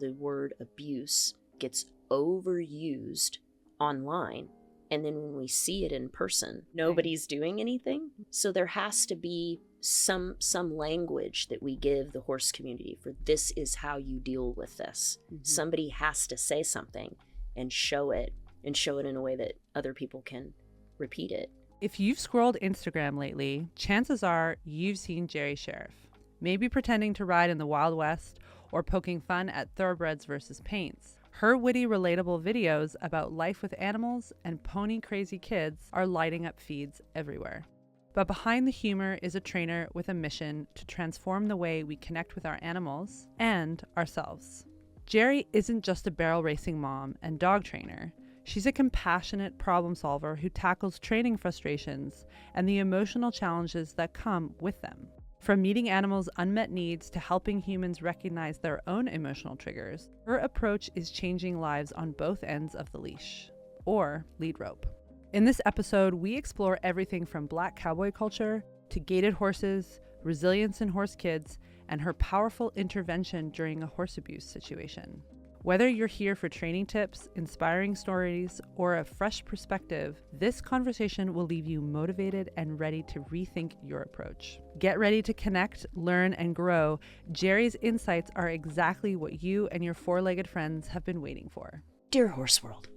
the word abuse gets overused online. And then when we see it in person, nobody's doing anything. So there has to be some language that we give the horse community for this is how you deal with this. Somebody has to say something and show it in a way that other people can repeat it. If you've scrolled Instagram lately, chances are you've seen Jerri Scherff, maybe pretending to ride in the Wild West or poking fun at thoroughbreds versus paints. Her witty, relatable videos about life with animals and pony crazy kids are lighting up feeds everywhere. But behind the humor is a trainer with a mission to transform the way we connect with our animals and ourselves. Jerri isn't just a barrel racing mom and dog trainer. She's a compassionate problem solver who tackles training frustrations and the emotional challenges that come with them. From meeting animals' unmet needs to helping humans recognize their own emotional triggers, her approach is changing lives on both ends of the leash, or lead rope. In this episode, we explore everything from Black cowboy culture to gaited horses, resilience in horse kids, and her powerful intervention during a horse abuse situation. Whether you're here for training tips, inspiring stories, or a fresh perspective, this conversation will leave you motivated and ready to rethink your approach. Get ready to connect, learn, and grow. Jerri's insights are exactly what you and your four-legged friends have been waiting for. Dear Horse World,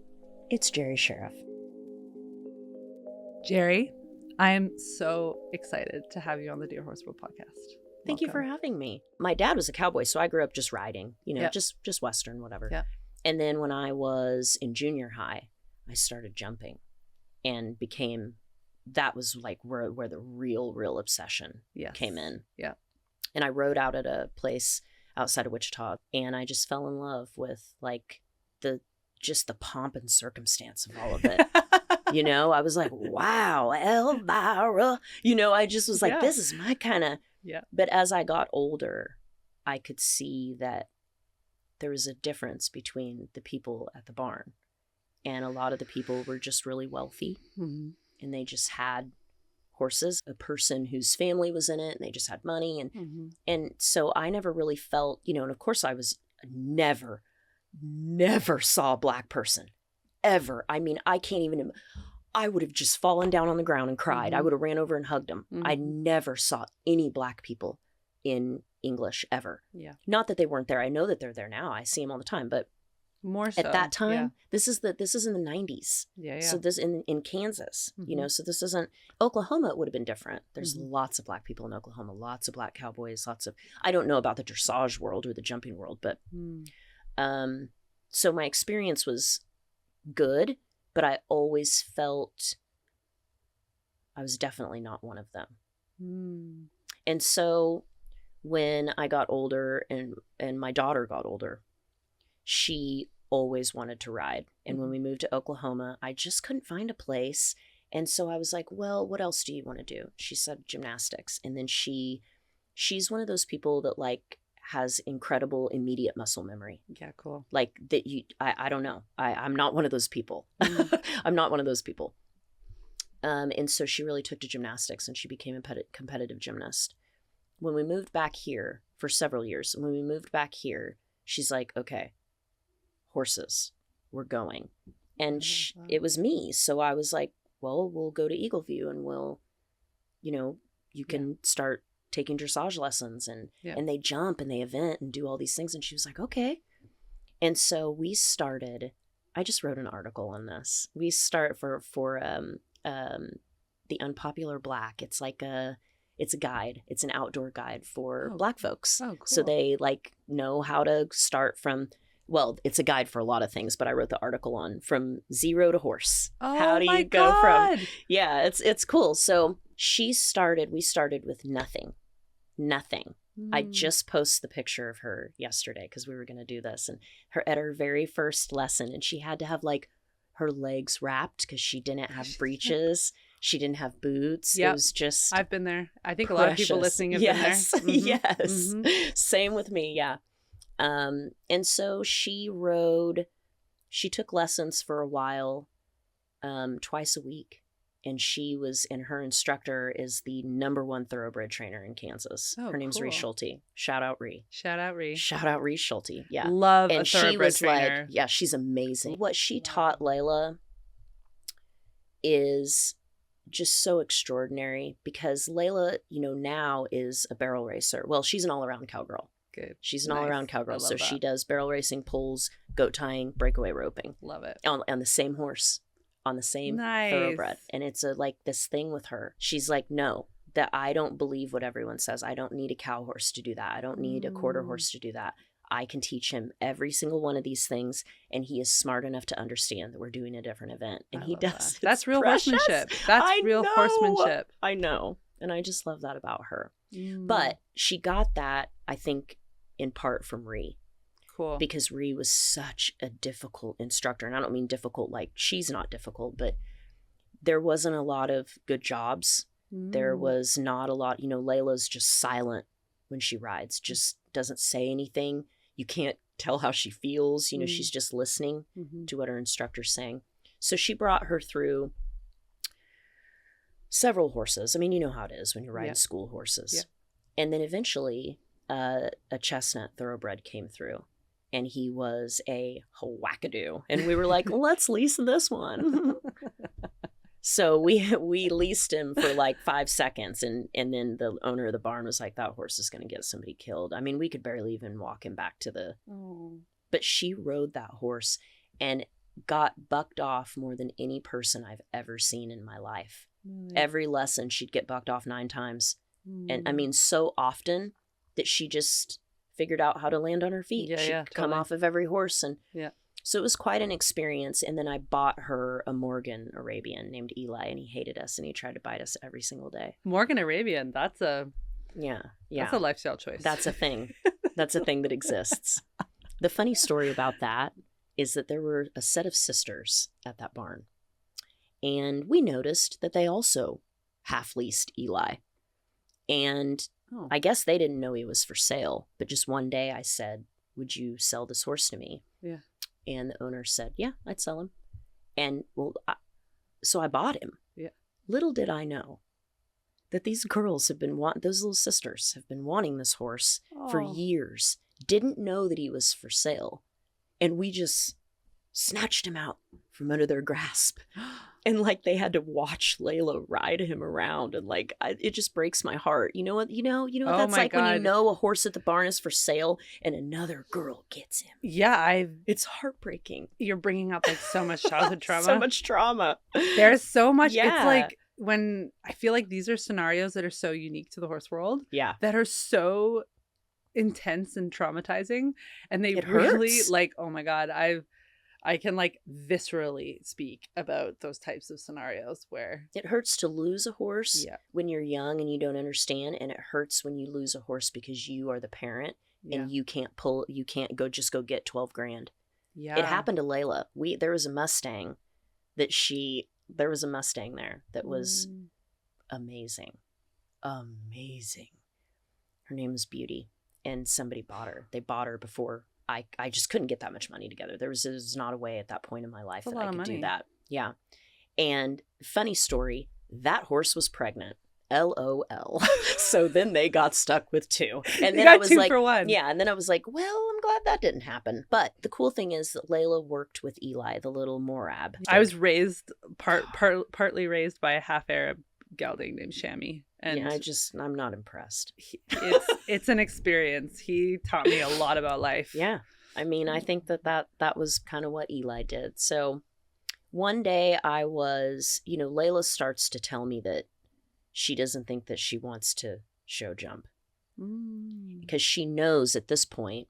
it's Jerri Scherff. Jerri, I am so excited to have you on the Dear Horse World podcast. Thank you for having me. My dad was a cowboy, so I grew up just riding, just Western, whatever. Yeah. And then when I was in junior high, I started jumping and that was like where the real obsession came in. Yeah. And I rode out at a place outside of Wichita, and I just fell in love with like the pomp and circumstance of all of it. I was like, wow, Elvira. I just was like, this is my kind of. Yeah. But as I got older, I could see that there was a difference between the people at the barn. And a lot of the people were just really wealthy. Mm-hmm. And they just had horses, a person whose family was in it, and they just had money. And so I never really felt, and of course I was never saw a Black person, ever. I mean, I would have just fallen down on the ground and cried. I would have ran over and hugged them. I never saw any Black people in English ever. Yeah. Not that they weren't there. I know that they're there now. I see them all the time. But more so at that time, this is in the 90s. Yeah. So this in Kansas, so this isn't Oklahoma. It would have been different. There's lots of Black people in Oklahoma, lots of Black cowboys, I don't know about the dressage world or the jumping world, but so my experience was good. But I always felt I was definitely not one of them. And so when I got older and my daughter got older, she always wanted to ride. And when we moved to Oklahoma, I just couldn't find a place. And so I was like, well, what else do you want to do? She said gymnastics. And then she's one of those people that like has incredible immediate muscle memory. Yeah, cool. Like that I don't know. I'm not one of those people. I'm not one of those people. And so she really took to gymnastics and she became a competitive gymnast. When we moved back here for several years, she's like, okay, horses, we're going. And it was me. So I was like, well, we'll go to Eagleview and we'll, you can start taking dressage lessons and they jump and they event and do all these things. And she was like, okay. And so we started, I just wrote an article on this. We start for the Unpopular Black. It's like it's a guide. It's an outdoor guide for Black folks. Oh, cool. So they like know how to start from, well, it's a guide for a lot of things, but I wrote the article on from zero to horse. Oh, how do my you go God. from, it's cool. So we started with nothing. I just posted the picture of her yesterday because we were going to do this, and at her very first lesson, and she had to have like her legs wrapped because she didn't have breeches. She didn't have boots. It was just I've been there. I think a lot of people listening have been there. Yes. Same with me. Yeah. And so she took lessons for a while, twice a week. and her instructor is the #1 thoroughbred trainer in Kansas. Oh, her name's cool. Ree Schulte. Shout out Ree. Shout out Ree. Shout out Ree Schulte. Yeah. Love and a thoroughbred she was trainer. like, yeah, she's amazing. What she taught Leila is just so extraordinary, because Leila, now is a barrel racer. Well, she's an all-around cowgirl. Good. She's an all-around cowgirl. So she that. does barrel racing, pulls, goat tying, breakaway roping. Love it. On the same horse, on the same thoroughbred. And it's this thing with her. She's like, no, that I don't believe what everyone says. I don't need a cow horse to do that. I don't need a quarter horse to do that. I can teach him every single one of these things, and he is smart enough to understand that we're doing a different event. And he does. That. That's real precious. horsemanship. That's real horsemanship. I know. And I just love that about her. But she got that, I think, in part from Ree. Cool. Because Ree was such a difficult instructor. And I don't mean difficult like she's not difficult, but there wasn't a lot of good jobs. There was not a lot. Leila's just silent when she rides, just doesn't say anything. You can't tell how she feels. She's just listening to what her instructor's saying. So she brought her through several horses. I mean, you know how it is when you're riding school horses. Yeah. And then eventually a chestnut thoroughbred came through, and he was a wackadoo. And we were like, let's lease this one. So we leased him for like 5 seconds, and then the owner of the barn was like, that horse is going to get somebody killed. I mean, we could barely even walk him back to the... But she rode that horse and got bucked off more than any person I've ever seen in my life. Every lesson, she'd get bucked off 9 times. And I mean, so often that she just figured out how to land on her feet. She'd come off of every horse. And so it was quite an experience. And then I bought her a Morgan Arabian named Eli, and he hated us, and he tried to bite us every single day. Morgan Arabian, that's a lifestyle choice. That's a thing. That's a thing that exists. The funny story about that is that there were a set of sisters at that barn, and we noticed that they also half-leased Eli. And I guess they didn't know he was for sale, but just one day I said, would you sell this horse to me? Yeah. And the owner said, yeah, I'd sell him. And so I bought him. Yeah. Little did I know that these girls those little sisters have been wanting this horse for years. Didn't know that he was for sale. And we just snatched him out from under their grasp. And they had to watch Leila ride him around, and it just breaks my heart. You know what? You know what that's like when you know a horse at the barn is for sale and another girl gets him. Yeah, it's heartbreaking. You're bringing up so much childhood trauma. So much trauma. There's so much. Yeah. It's when I feel like these are scenarios that are so unique to the horse world. Yeah. That are so intense and traumatizing, and they really oh my God, I can viscerally speak about those types of scenarios where it hurts to lose a horse when you're young and you don't understand, and it hurts when you lose a horse because you are the parent and you can't go get 12 grand. Yeah. It happened to Leila. There was a Mustang that was amazing. Amazing. Her name was Beauty, and somebody bought her. They bought her before I just couldn't get that much money together. There was not a way at that point in my life that I could do that. Yeah. And funny story, that horse was pregnant. LOL. So then they got stuck with 2. And then I was 2 for 1. Yeah. And then I was like, well, I'm glad that didn't happen. But the cool thing is that Leila worked with Eli, the little Morab. I was raised, partly raised by a half Arab gelding named Shami. And yeah, I'm not impressed. It's an experience. He taught me a lot about life. Yeah. I mean, I think that was kind of what Eli did. So one day I was, Leila starts to tell me that she doesn't think that she wants to show jump. Because she knows at this point,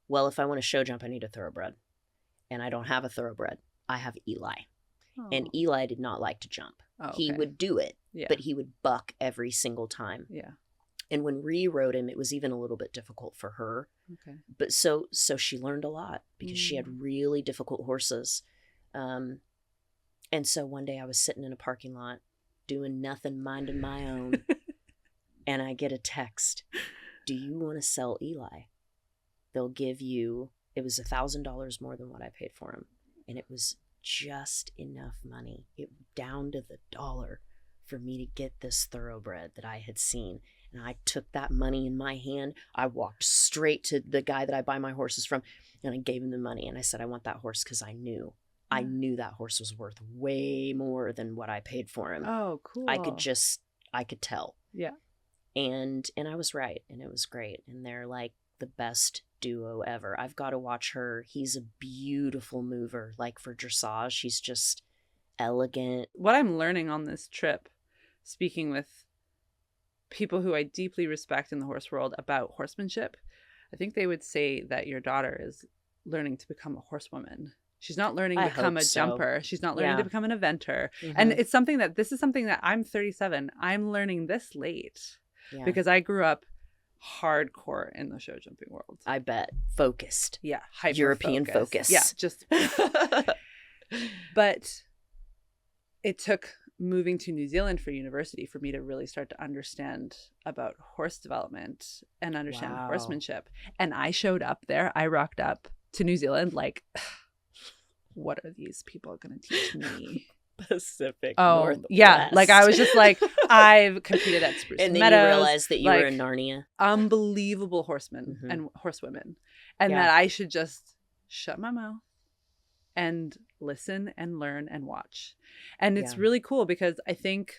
well, if I want to show jump, I need a thoroughbred. And I don't have a thoroughbred. I have Eli. Oh. And Eli did not like to jump. Oh, okay. He would do it, but he would buck every single time. Yeah. And when Ree rode him, it was even a little bit difficult for her. Okay. But so she learned a lot because she had really difficult horses. And so one day I was sitting in a parking lot doing nothing, minding my own. And I get a text. Do you want to sell Eli? They'll give you, it was $1,000 more than what I paid for him. And it was just enough money, down to the dollar, for me to get this thoroughbred that I had seen. And I took that money in my hand. I walked straight to the guy that I buy my horses from, and I gave him the money. And I said, I want that horse, because I knew that horse was worth way more than what I paid for him. Oh, cool. I could tell. Yeah. And I was right, and it was great. And they're like the best duo ever. I've got to watch her. He's a beautiful mover. Like for dressage, she's just elegant. What I'm learning on this trip, speaking with people who I deeply respect in the horse world about horsemanship, I think they would say that your daughter is learning to become a horsewoman. She's not learning to become a jumper. She's not learning to become an eventer. Mm-hmm. And this is something that I'm 37. I'm learning this late because I grew up hardcore in the show jumping world. I bet. Focused. Yeah. European focus. Yeah. Just. But it took moving to New Zealand for university for me to really start to understand about horse development and understand horsemanship. And I showed up there. I rocked up to New Zealand like, what are these people going to teach me? Pacific Northwest. Yeah. Like I was just like, I've competed at Spruce and then Meadows, you realized that you were in Narnia. Unbelievable horsemen and horsewomen. And that I should just shut my mouth and listen and learn and watch. And it's really cool because I think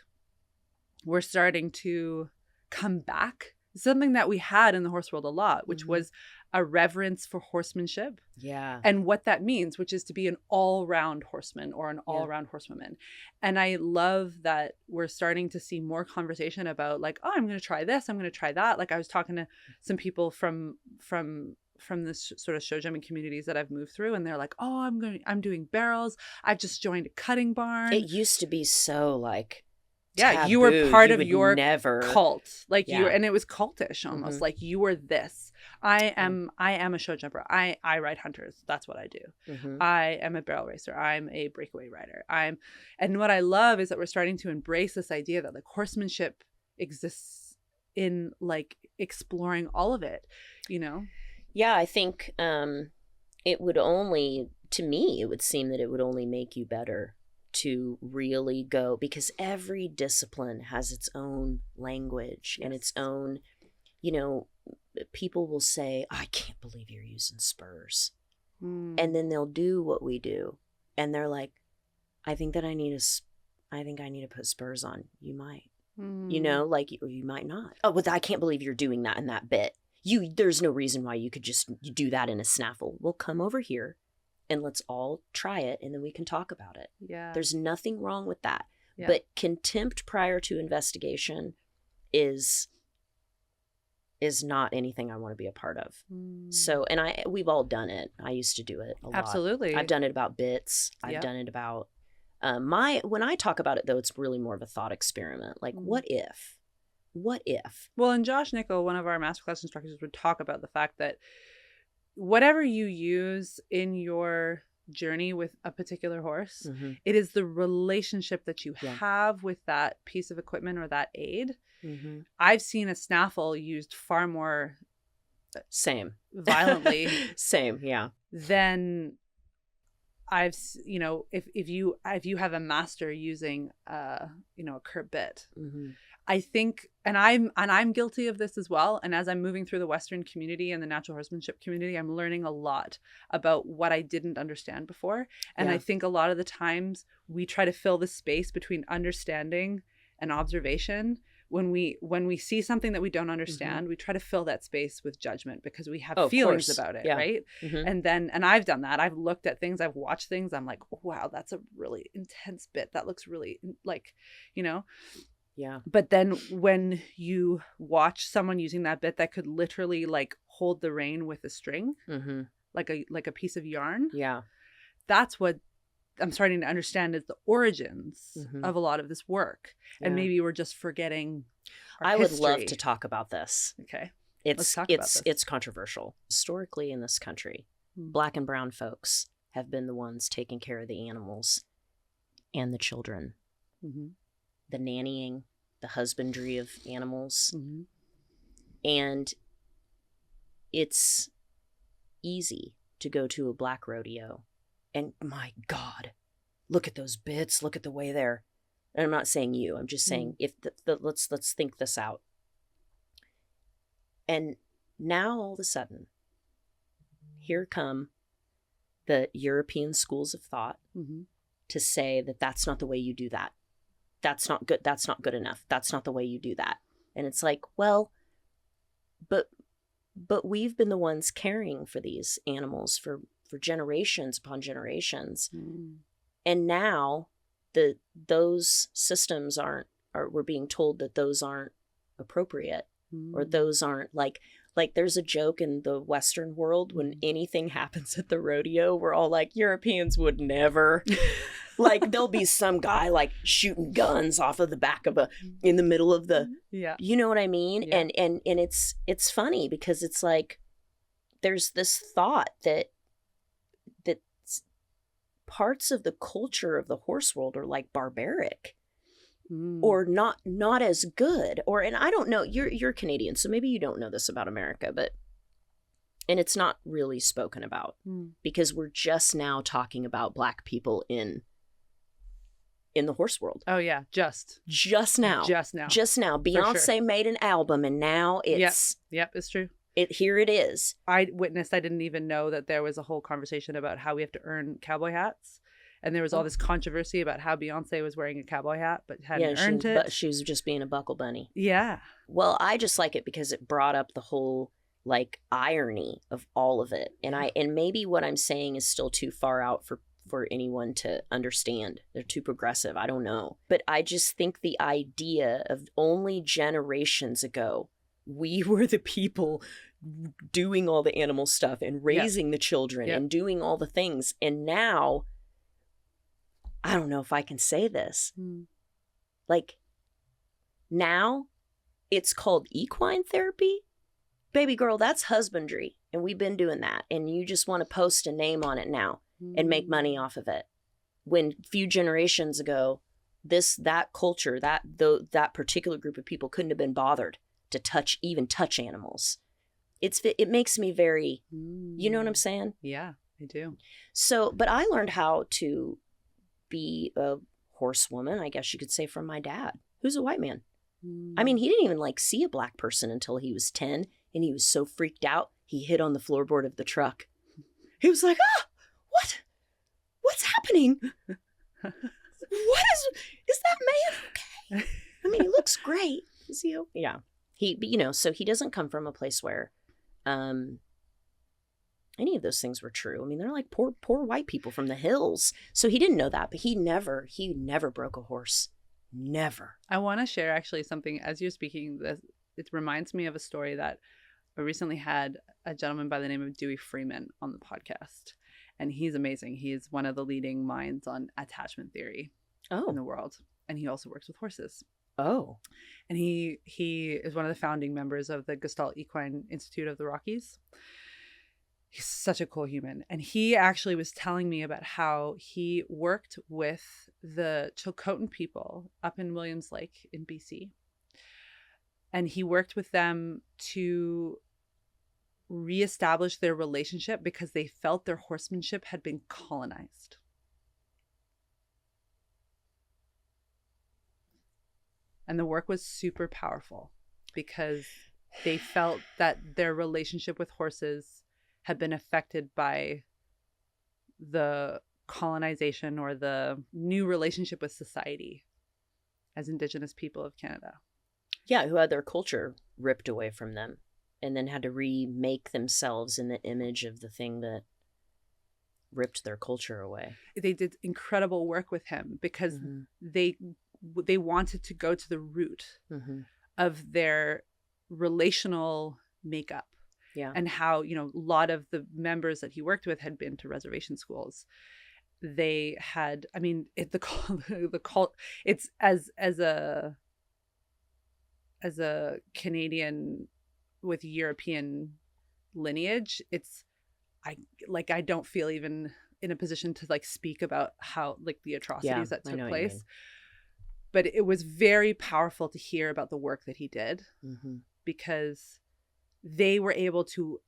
we're starting to come back. Something that we had in the horse world a lot, which was a reverence for horsemanship. Yeah. And what that means, which is to be an all-round horseman or an all-round horsewoman. And I love that we're starting to see more conversation about like, oh, I'm going to try this. I'm going to try that. Like I was talking to some people from this sort of show jumping communities that I've moved through, and they're like, oh, I'm doing barrels. I've just joined a cutting barn. It used to be so like, yeah, you were part of your cult, like you, and it was cultish almost. Like you were this. I am a show jumper. I ride hunters. That's what I do. I am a barrel racer. I'm a breakaway rider. And what I love is that we're starting to embrace this idea that like horsemanship exists in like exploring all of it, you know? Yeah, I think it would only, to me, it would seem that it would only make you better to really go, because every discipline has its own language and its own, you know, people will say, I can't believe you're using spurs. And then they'll do what we do. And they're like, I think I need to put spurs on. You might, you know, like, or you might not. Oh, well, I can't believe you're doing that in that bit. There's no reason why you could just do that in a snaffle. Well, come over here and let's all try it, and then we can talk about it. Yeah. There's nothing wrong with that. Yeah. But contempt prior to investigation is not anything I want to be a part of. So, and we've all done it. I used to do it a lot. Absolutely. I've done it about bits. I've done it about when I talk about it though, it's really more of a thought experiment. Like, what if? What if? Well, and Josh Nickel, one of our masterclass instructors, would talk about the fact that whatever you use in your journey with a particular horse, it is the relationship that you have with that piece of equipment or that aid. I've seen a snaffle used far more violently than I've, you know, if you have a master using a curb bit. I think, and I'm guilty of this as well. And as I'm moving through the Western community and the natural horsemanship community, I'm learning a lot about what I didn't understand before. And I think a lot of the times we try to fill the space between understanding and observation. When we see something that we don't understand, we try to fill that space with judgment because we have feelings about it, right? And I've done that. I've looked at things, I've watched things. I'm like, oh, wow, that's a really intense bit. That looks really like, you know. Yeah. But then when you watch someone using that bit that could literally like hold the rein with a string, like a piece of yarn. Yeah. That's what I'm starting to understand is the origins of a lot of this work. Yeah. And maybe we're just forgetting our history. Would love to talk about this. Okay. It's controversial. Historically in this country, Black and brown folks have been the ones taking care of the animals and the children. The nannying, the husbandry of animals. And it's easy to go to a black rodeo and, my God, look at those bits, look at the way they're, and I'm not saying you, I'm just saying if let's think this out. And now all of a sudden, here come the European schools of thought to say that that's not the way you do that. That's not good. That's not good enough. That's not the way you do that. And it's like, well, but we've been the ones caring for these animals for generations upon generations. And now those systems we're being told that those aren't appropriate, or those aren't like there's a joke in the Western world when anything happens at the rodeo, we're all like, Europeans would never. Like there'll be some guy like shooting guns off of the back of in the middle of the, you know what I mean? Yeah. And it's funny because it's like, there's this thought that parts of the culture of the horse world are like barbaric or not as good, and I don't know, you're Canadian, so maybe you don't know this about America, and it's not really spoken about because we're just now talking about Black people in the horse world. Oh yeah, just now. Beyonce sure. made an album, and now it's yep, it's true. Here it is. I didn't even know that there was a whole conversation about how we have to earn cowboy hats. And there was all this controversy about how Beyonce was wearing a cowboy hat, but hadn't earned it. But she was just being a buckle bunny. Yeah. Well, I just like it because it brought up the whole like irony of all of it. And maybe what I'm saying is still too far out for anyone to understand. They're too progressive. I don't know. But I just think the idea of only generations ago, we were the people doing all the animal stuff and raising the children and doing all the things. And now, I don't know if I can say this. Like, now it's called equine therapy. Baby girl, that's husbandry. And we've been doing that. And you just want to post a name on it now and make money off of it. When a few generations ago, that culture, that particular group of people couldn't have been bothered to touch animals. It makes me very, you know what I'm saying? Yeah, I do. So, but I learned how to be a horsewoman, I guess you could say, from my dad, who's a white man. I mean, he didn't even like see a Black person until he was 10, and he was so freaked out, he hit on the floorboard of the truck. He was like, what's happening? Is that man okay? I mean, he looks great. Is he okay? Yeah. So he doesn't come from a place where any of those things were true. I mean, they're like poor white people from the hills. So he didn't know that, but he never broke a horse. Never. I want to share actually something as you're speaking. It reminds me of a story that I recently had a gentleman by the name of Dewey Freeman on the podcast. And he's amazing. He is one of the leading minds on attachment theory in the world. And he also works with horses. Oh. And he is one of the founding members of the Gestalt Equine Institute of the Rockies. He's such a cool human. And he actually was telling me about how he worked with the Chilcotin people up in Williams Lake in BC. And he worked with them to reestablish their relationship because they felt their horsemanship had been colonized. And the work was super powerful because they felt that their relationship with horses had been affected by the colonization or the new relationship with society as Indigenous people of Canada. Yeah, who had their culture ripped away from them and then had to remake themselves in the image of the thing that ripped their culture away. They did incredible work with him because they wanted to go to the root of their relational makeup. Yeah. And how, a lot of the members that he worked with had been to reservation schools. They had, the cult, it's as a Canadian with European lineage, I don't feel even in a position to speak about how the atrocities that took place. But it was very powerful to hear about the work that he did because they were able to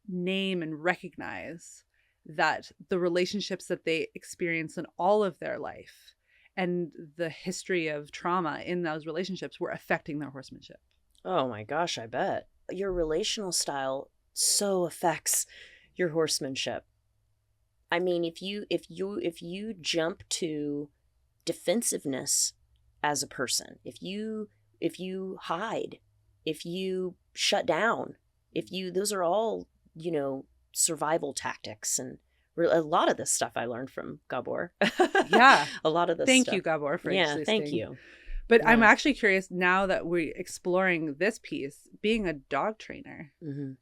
name and recognize that the relationships that they experience in all of their life and the history of trauma in those relationships were affecting their horsemanship. Oh my gosh, I bet. Your relational style so affects your horsemanship. I mean, if you jump to defensiveness as a person, if you hide, if you shut down, those are all, survival tactics. And a lot of this stuff I learned from Gabor. Yeah. A lot of this Thank stuff. you, Gabor, for existing. Thank you. But I'm actually curious now that we're exploring this piece, being a dog trainer. Mm-hmm.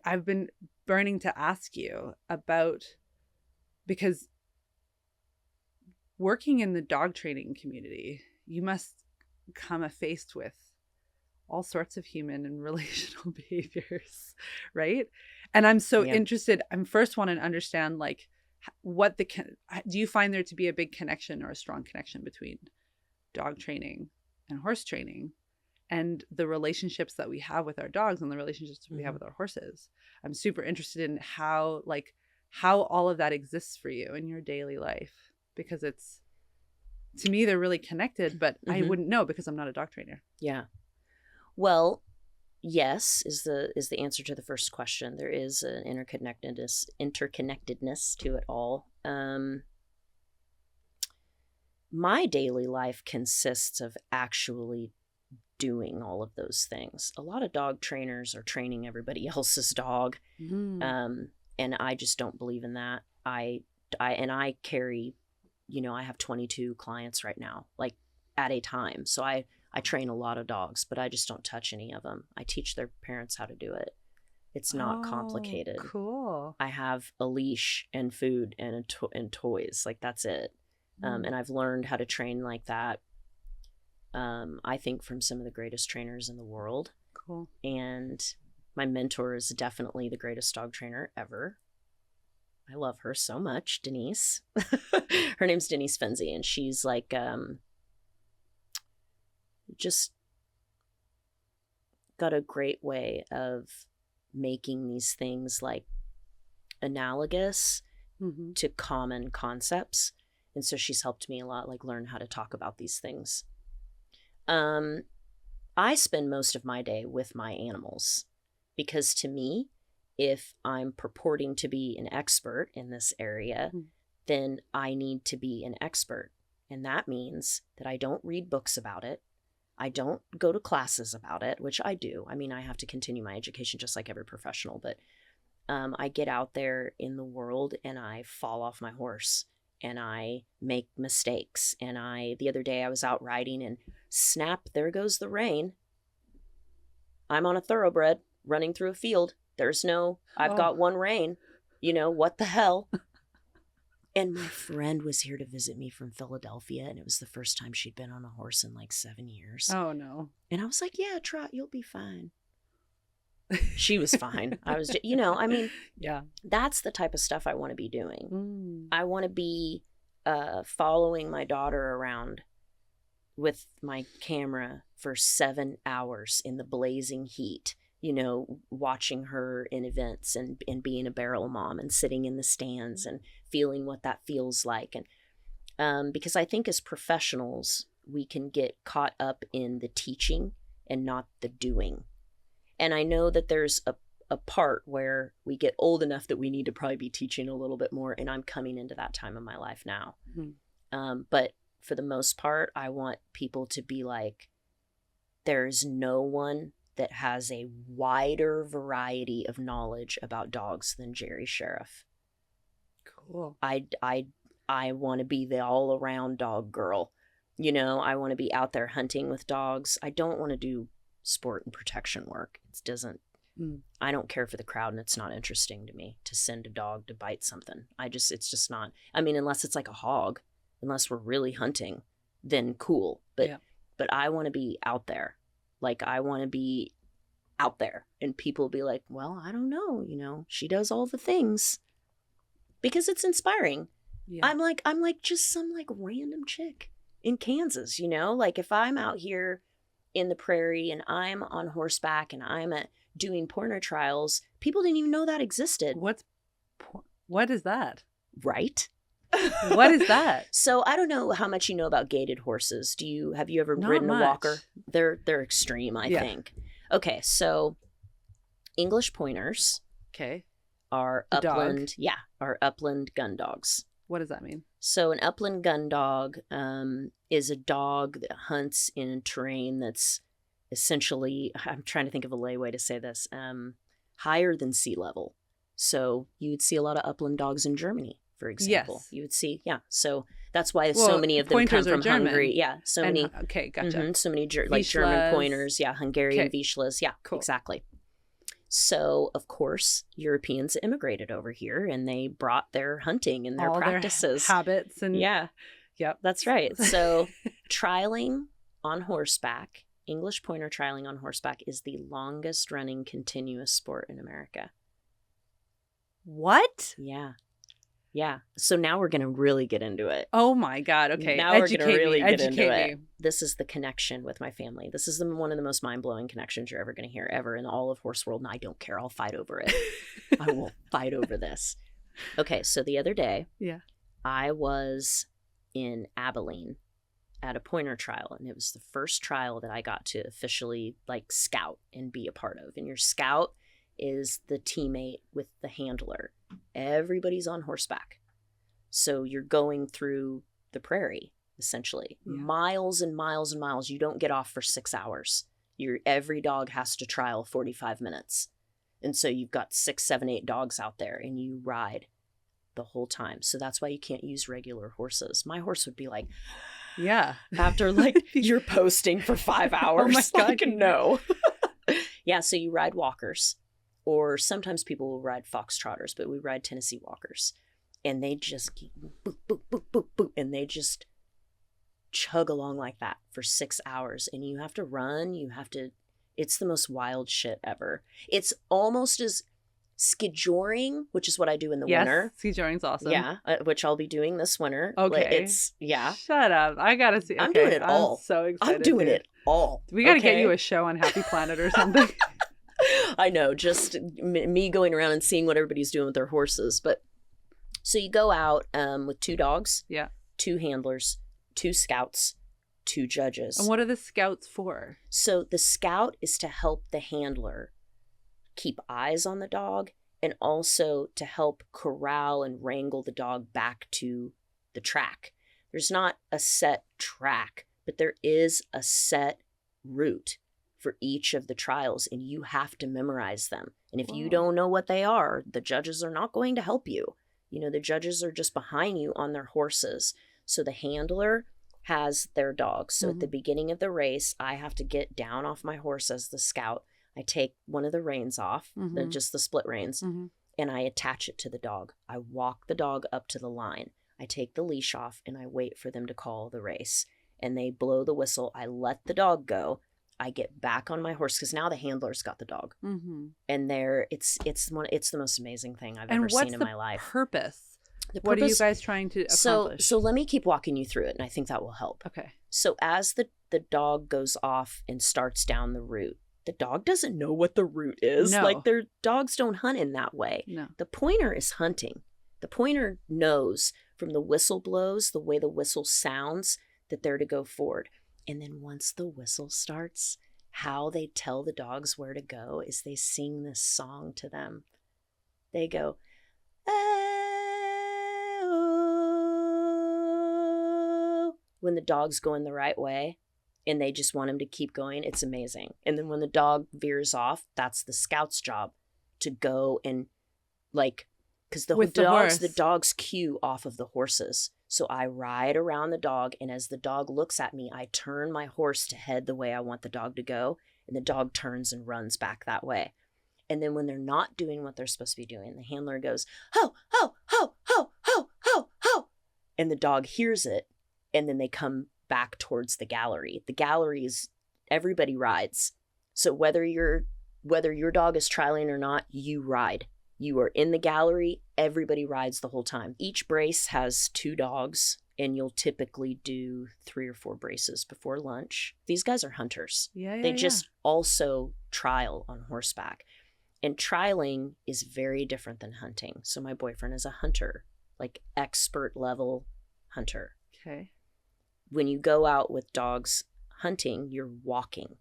I've been burning to ask you about, because working in the dog training community, you must come faced with all sorts of human and relational behaviors, right? And I'm so interested. I'm first want to understand, like, what do you find there to be a big connection or a strong connection between dog training and horse training, and the relationships that we have with our dogs and the relationships we have with our horses? I'm super interested in how all of that exists for you in your daily life, because it's, to me, they're really connected, but I wouldn't know because I'm not a dog trainer. Yeah. Well, yes is the answer to the first question. There is an interconnectedness to it all. My daily life consists of actually doing all of those things. A lot of dog trainers are training everybody else's dog. And I just don't believe in that. I carry, I have 22 clients right now, like at a time. So I train a lot of dogs, but I just don't touch any of them. I teach their parents how to do it. It's not complicated. Cool. I have a leash and food and toys. Like, that's it. And I've learned how to train like that. I think from some of the greatest trainers in the world. Cool. And my mentor is definitely the greatest dog trainer ever. I love her so much, Denise. Her name's Denise Fenzi, and she's like, just got a great way of making these things like analogous to common concepts. And so she's helped me a lot, like, learn how to talk about these things. I spend most of my day with my animals, because to me, if I'm purporting to be an expert in this area, then I need to be an expert. And that means that I don't read books about it. I don't go to classes about it, which I do. I mean, I have to continue my education just like every professional, but I get out there in the world and I fall off my horse and I make mistakes. And the other day I was out riding and snap, there goes the rein. I'm on a thoroughbred running through a field. I've got one rein, what the hell? And my friend was here to visit me from Philadelphia, and it was the first time she'd been on a horse in like 7 years. Oh, no. And I was like, yeah, Trot, you'll be fine. She was fine. I was, yeah, that's the type of stuff I want to be doing. I want to be following my daughter around with my camera for 7 hours in the blazing heat, watching her in events and being a barrel mom and sitting in the stands and feeling what that feels like. And because I think as professionals, we can get caught up in the teaching and not the doing. And I know that there's a part where we get old enough that we need to probably be teaching a little bit more. And I'm coming into that time of my life now. But for the most part, I want people to be like, there's no one that has a wider variety of knowledge about dogs than Jerri Scherff. Cool. I want to be the all-around dog girl. I want to be out there hunting with dogs. I don't want to do sport and protection work. It doesn't. I don't care for the crowd, and it's not interesting to me to send a dog to bite something. It's just not. I mean, unless it's like a hog, unless we're really hunting, then cool. But I want to be out there. Like, I want to be out there and people be like, well, I don't know, she does all the things, because it's inspiring. Yeah. I'm like just some like random chick in Kansas, like if I'm out here in the prairie and I'm on horseback and I'm doing porno trials, people didn't even know that existed. What's What is that? Right? What is that? So I don't know how much you know about gaited horses. Have you ever Not ridden much. a walker? They're extreme, I think. Okay, so English pointers Okay. are The dog? upland, are upland gun dogs. What does that mean? So an upland gun dog is a dog that hunts in terrain that's essentially, I'm trying to think of a lay way to say this, higher than sea level. So you would see a lot of upland dogs in Germany, for example. Yes. You would see, so that's why so many of them come pointers are from German. Hungary. Yeah, so And- many. Okay, gotcha. So many like German Vizslas. pointers. Yeah, Hungarian Okay. Vizslas. Yeah, Cool. exactly. So, of course, Europeans immigrated over here and they brought their hunting and their All practices. their habits and Yeah, Yep. that's right. So, trialing on horseback, English pointer trialing on horseback is the longest running continuous sport in America. What? Yeah. Yeah. So now we're going to really get into it. Oh my God. Okay. Now we're Educate going to really me. get Educate into me. it. This is the connection with my family. This is one of the most mind-blowing connections you're ever going to hear ever in all of horse world. And I don't care. I'll fight over it. I will fight over this. Okay. So the other day, Yeah. I was in Abilene at a pointer trial, and it was the first trial that I got to officially like scout and be a part of. And your scout is the teammate with the handler. Everybody's on horseback. So you're going through the prairie, essentially. Yeah. Miles and miles and miles. You don't get off for 6 hours. Every dog has to trial 45 minutes. And so you've got 6, 7, 8 dogs out there, and you ride the whole time. So that's why you can't use regular horses. My horse would be like, Yeah. after like you're posting for 5 hours. Oh my God. Like, no. Yeah, so you ride walkers, or sometimes people will ride foxtrotters, but we ride Tennessee walkers, and they just keep boop, boop, boop, boop, boop, and they just chug along like that for 6 hours. And you have to run. It's the most wild shit ever. It's almost as skijoring, which is what I do in the winter. Skijoring's awesome. Yeah, which I'll be doing this winter. Okay. Yeah. Shut up. I gotta see. I'm okay, doing it all. I'm so excited. I'm doing dude. it all. We gotta get okay? you a show on Happy Planet or something. I know, just me going around and seeing what everybody's doing with their horses. But so you go out with 2 dogs, Yeah. 2 handlers, 2 scouts, 2 judges. And what are the scouts for? So the scout is to help the handler keep eyes on the dog, and also to help corral and wrangle the dog back to the track. There's not a set track, but there is a set route for each of the trials, and you have to memorize them. And if you Whoa. don't know what they are, the judges are not going to help you. The judges are just behind you on their horses. So the handler has their dog. So at the beginning of the race, I have to get down off my horse as the scout. I take one of the reins off, just the split reins, and I attach it to the dog. I walk the dog up to the line. I take the leash off, and I wait for them to call the race. And they blow the whistle. I let the dog go. I get back on my horse, because now the handler's got the dog. And it's the most amazing thing I've ever seen in my life. Purpose? The What are you purpose- guys trying to accomplish? So let me keep walking you through it, and I think that will help. Okay. So as the dog goes off and starts down the route, the dog doesn't know what the route is. No. Like, their dogs don't hunt in that way. No. The pointer is hunting. The pointer knows from the whistle blows, the way the whistle sounds, that they're to go forward. And then once the whistle starts, how they tell the dogs where to go is they sing this song to them. They go, "Oh," when the dog's going the right way, and they just want him to keep going. It's amazing. And then when the dog veers off, that's the scout's job to go and, like, because With the horse. the dogs cue off of the horses. So I ride around the dog, and as the dog looks at me, I turn my horse to head the way I want the dog to go, and the dog turns and runs back that way. And then when they're not doing what they're supposed to be doing, the handler goes, "Ho, ho, ho, ho, ho, ho, ho," and the dog hears it, and then they come back towards the gallery. The gallery is, everybody rides. So whether your dog is trialing or not, you ride. You are in the gallery. Everybody rides the whole time. Each brace has 2 dogs, and you'll typically do 3 or 4 braces before lunch. These guys are hunters. Yeah. They just also trial on horseback. And trialing is very different than hunting. So my boyfriend is a hunter, like expert level hunter. Okay. When you go out with dogs hunting, you're walking.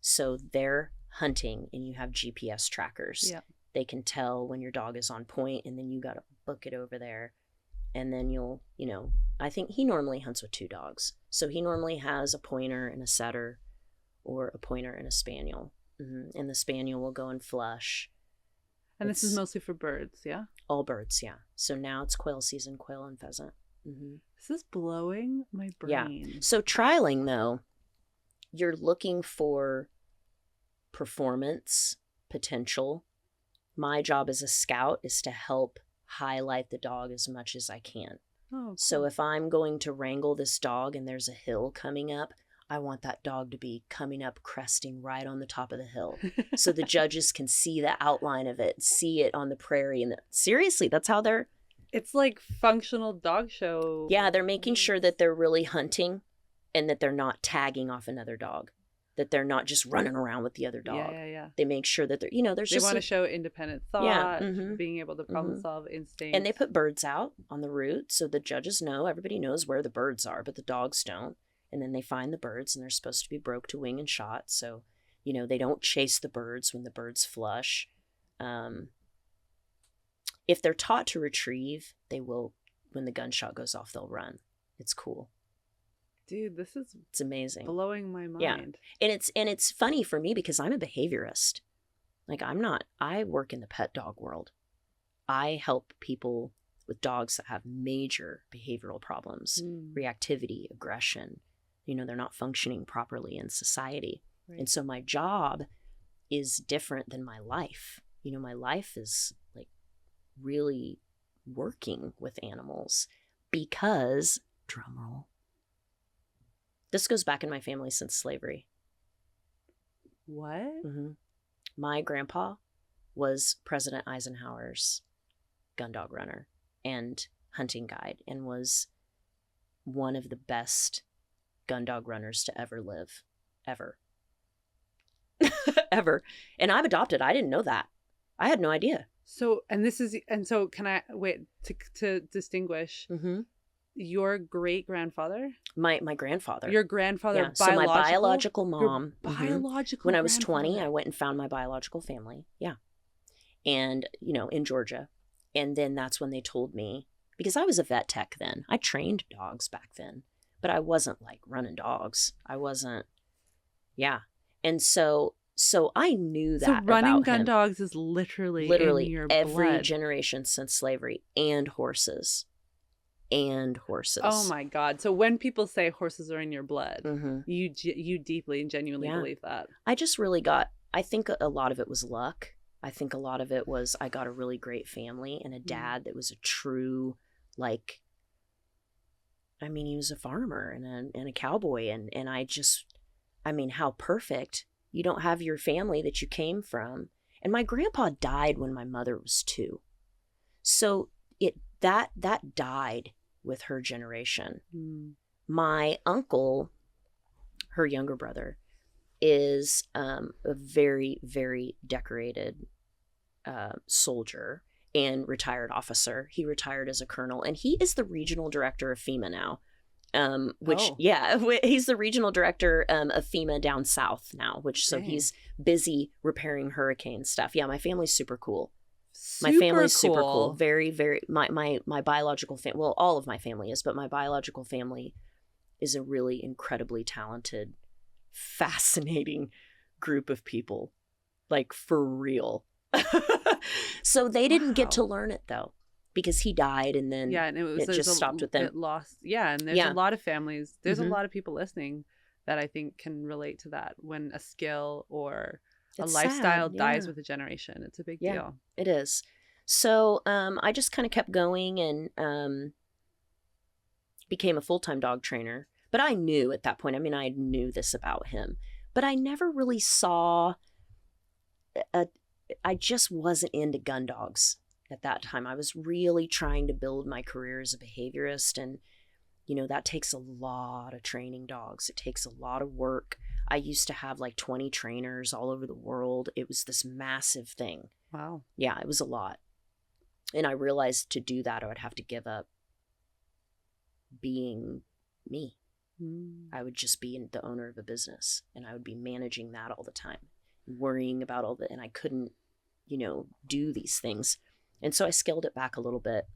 So they're hunting and you have GPS trackers. Yeah. They can tell when your dog is on point, and then you got to book it over there. And then you'll, I think he normally hunts with 2 dogs. So he normally has a pointer and a setter, or a pointer and a spaniel. And the spaniel will go and flush. And this is mostly for birds, yeah? All birds, yeah. So now it's quail season, quail and pheasant. This is blowing my brain. Yeah. So trialing, though, you're looking for performance potential. My job as a scout is to help highlight the dog as much as I can. Oh, cool. So if I'm going to wrangle this dog and there's a hill coming up, I want that dog to be coming up, cresting right on the top of the hill, so the judges can see the outline of it, see it on the prairie. And seriously, that's how they're... It's like functional dog show. Yeah, they're making sure that they're really hunting and that they're not tagging off another dog, that they're not just running around with the other dog. Yeah. They make sure that they're, there's they just... want to show independent thought, Yeah, being able to problem solve, instinct. And they put birds out on the route so the judges know, everybody knows where the birds are, but the dogs don't. And then they find the birds, and they're supposed to be broke to wing and shot. So, they don't chase the birds when the birds flush. If they're taught to retrieve, they will, when the gunshot goes off, they'll run. It's cool. Dude, it's amazing. Blowing my mind. Yeah. And it's funny for me because I'm a behaviorist. Like I work in the pet dog world. I help people with dogs that have major behavioral problems, reactivity, aggression. They're not functioning properly in society. Right. And so my job is different than my life. My life is like really working with animals because, drumroll, this goes back in my family since slavery. What? My grandpa was President Eisenhower's gun dog runner and hunting guide, and was one of the best gun dog runners to ever live. Ever. Ever. And I'm adopted. I didn't know that. I had no idea. So can I wait to distinguish your great grandfather? My grandfather. Your grandfather. Yeah. So my biological mom. Biological. When I was 20, I went and found my biological family. Yeah. And, in Georgia. And then that's when they told me, because I was a vet tech then. I trained dogs back then, but I wasn't like running dogs. I wasn't. Yeah. And so I knew that. So running about gun him. Dogs is literally in your every blood. Generation since slavery, and horses. Oh my God. So when people say horses are in your blood, you deeply and genuinely believe that. I just really I think a lot of it was luck. I think a lot of it was I got a really great family and a dad that was a true, he was a farmer and a cowboy. And how perfect. You don't have your family that you came from. And my grandpa died when my mother was 2. So that died with her generation. My uncle, her younger brother, is a very, very decorated soldier and retired officer. He retired as a colonel, and he is the regional director of FEMA now. He's the regional director of FEMA down south now, so he's busy repairing hurricane stuff. Yeah, my family's super cool. My family's super cool. Very, very, my biological family, well, all of my family is, but my biological family is a really incredibly talented, fascinating group of people, like for real. So they didn't get to learn it though, because he died, and then it just stopped with them. It lost. Yeah. And there's a lot of families, there's a lot of people listening that I think can relate to that when a skill or a lifestyle dies with a generation. It's a big deal. It is. So I just kind of kept going and became a full-time dog trainer. But I knew at that point, I knew this about him, but I never really saw, I just wasn't into gun dogs at that time. I was really trying to build my career as a behaviorist, and, that takes a lot of training dogs. It takes a lot of work. I used to have like 20 trainers all over the world. It was this massive thing. Wow. Yeah, it was a lot. And I realized to do that, I would have to give up being me. I would just be the owner of a business, and I would be managing that all the time, worrying about all and I couldn't, do these things. And so I scaled it back a little bit.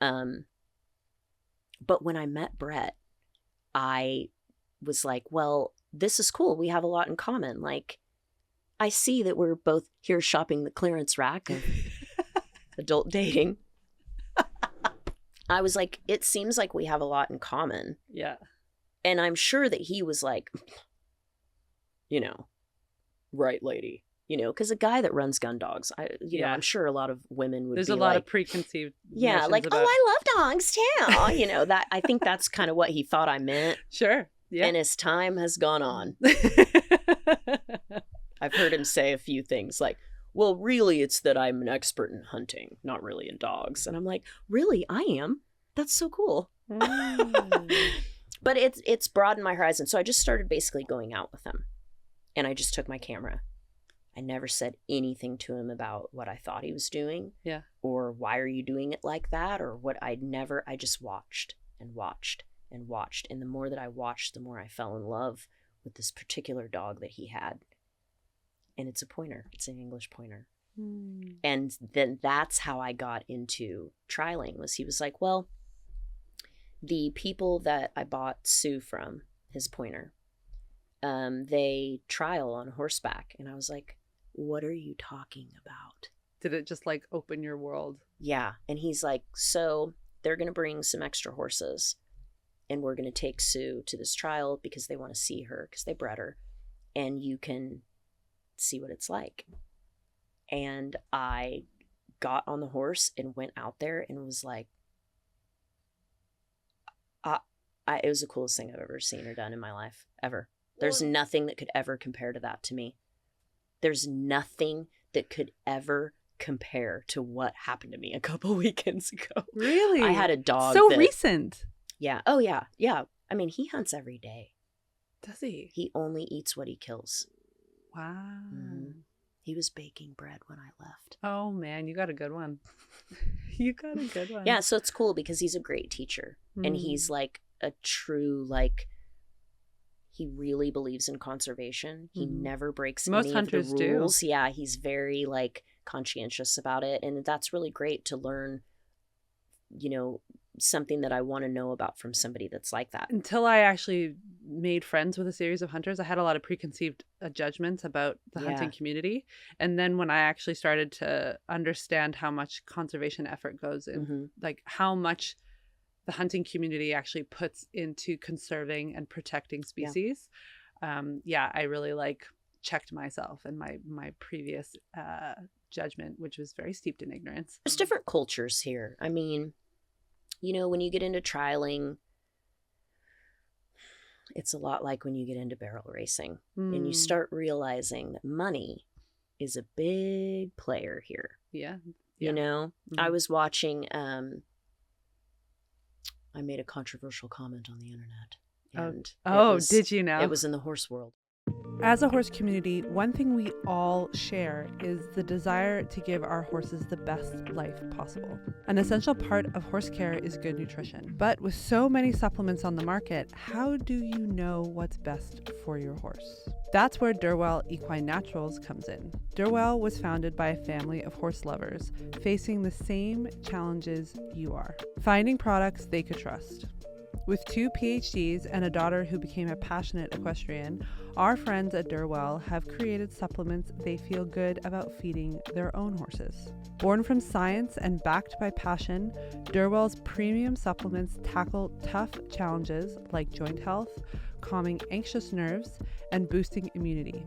But when I met Brett, I was like, well, this is cool. We have a lot in common. Like, I see that we're both here shopping the clearance rack of adult dating. I was like, it seems like we have a lot in common. Yeah. And I'm sure that he was like, right, lady. Because a guy that runs gun dogs, I'm sure a lot of women would There's be a lot like, of preconceived yeah, like, about... oh, I love dogs too. That I think that's kind of what he thought I meant. Sure. Yeah. And as time has gone on, I've heard him say a few things like, well, really, it's that I'm an expert in hunting, not really in dogs. And I'm like, really? I am? That's so cool. But it's broadened my horizon. So I just started basically going out with him. And I just took my camera. I never said anything to him about what I thought he was doing. Yeah. Or why are you doing it like that? Or what I just watched and watched and watched. And the more that I watched, the more I fell in love with this particular dog that he had. And it's a pointer. It's an English pointer. And then that's how I got into trialing. He was like, well, the people that I bought Sue from, his pointer, they trial on Horseback. And I was like, what are you talking about? Did it just like open your world? Yeah. And he's like, so they're going to bring some extra horses and we're going to take Sue to this trial because they want to see her because they bred her and you can see what it's like. And I got on the horse and went out there and was like, it was the coolest thing I've ever seen or done in my life, ever. There's nothing that could ever compare to that to me. There's nothing that could ever compare to what happened to me a couple weekends ago. Really? I had a dog. So recent. Yeah. Oh, yeah. Yeah. I mean, he hunts every day. Does he? He only eats what he kills. Wow. Mm-hmm. He was baking bread when I left. Oh, man. You got a good one. You got a good one. Yeah. So it's cool because he's a great teacher. And he's like a true, like, he really believes in conservation. He never breaks any of the rules. Do. Yeah, he's very like conscientious about it. And that's really great to learn, something that I want to know about from somebody that's like that. Until I actually made friends with a series of hunters, I had a lot of preconceived judgments about the hunting community. And then when I actually started to understand how much conservation effort goes in, like how much the hunting community actually puts into conserving and protecting species. I really like checked myself and my previous judgment, which was very steeped in ignorance. There's different cultures here. I mean, when you get into trialing, it's a lot like when you get into barrel racing and you start realizing that money is a big player here. Yeah. I was watching, I made a controversial comment on the internet. And did you know? It was in the horse world. As a horse community, one thing we all share is the desire to give our horses the best life possible. An essential part of horse care is good nutrition. But with so many supplements on the market, how do you know what's best for your horse? That's where Durwell Equine Naturals comes in. Durwell was founded by a family of horse lovers facing the same challenges you are, finding products they could trust. With 2 PhDs and a daughter who became a passionate equestrian, our friends at Durwell have created supplements they feel good about feeding their own horses. Born from science and backed by passion, Durwell's premium supplements tackle tough challenges like joint health, calming anxious nerves, and boosting immunity.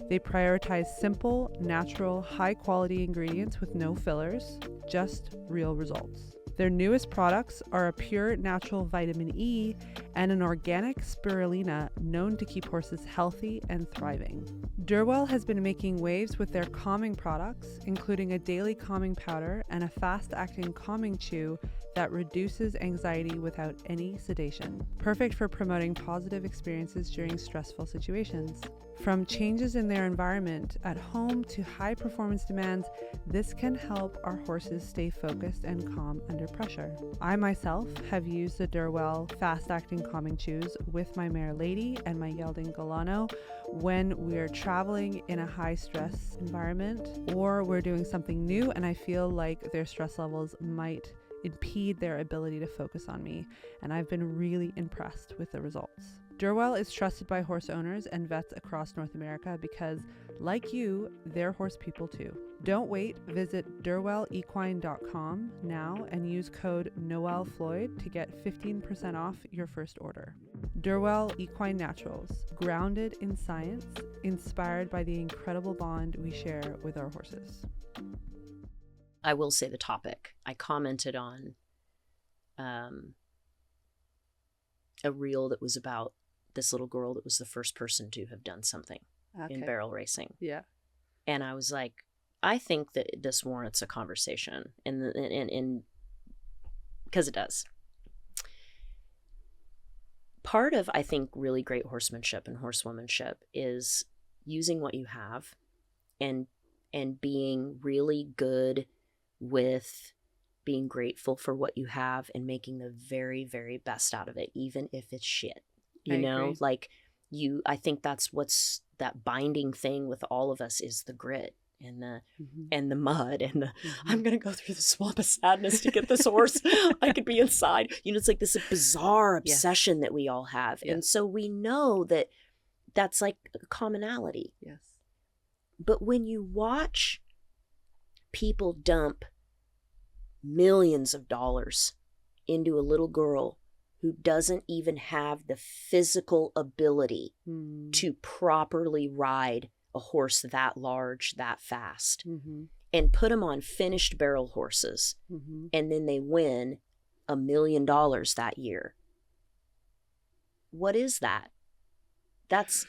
They prioritize simple, natural, high-quality ingredients with no fillers, just real results. Their newest products are a pure natural vitamin E and an organic spirulina known to keep horses healthy and thriving. Durwell has been making waves with their calming products, including a daily calming powder and a fast-acting calming chew that reduces anxiety without any sedation. Perfect for promoting positive experiences during stressful situations. From changes in their environment at home to high performance demands, this can help our horses stay focused and calm under pressure. I myself have used the Durwell fast-acting calming chews with my mare Lady and my gelding Galano when we're traveling in a high-stress environment, or we're doing something new and I feel like their stress levels might impede their ability to focus on me, and I've been really impressed with the results. Durwell is trusted by horse owners and vets across North America because, like you, they're horse people too. Don't wait. Visit DurwellEquine.com now and use code NoelFloyd to get 15% off your first order. Durwell Equine Naturals, grounded in science, inspired by the incredible bond we share with our horses. I will say the topic. I commented on a reel that was about this little girl that was the first person to have done something in barrel racing. Yeah. And I was like, I think that this warrants a conversation, and because it does. Part of, I think, really great horsemanship and horsewomanship is using what you have and being really good with being grateful for what you have and making the very, very best out of it, even if it's shit. You know, agree. like I think that's what's that binding thing with all of us is the grit and the and the mud and the I'm gonna go through the swamp of sadness to get this horse. I could be inside. You know, it's like this bizarre obsession that we all have. Yes. And so we know that that's like a commonality. Yes. But when you watch people dump millions of dollars into a little girl who doesn't even have the physical ability to properly ride a horse that large, that fast, and put them on finished barrel horses, and then they win $1 million that year. What is that? That's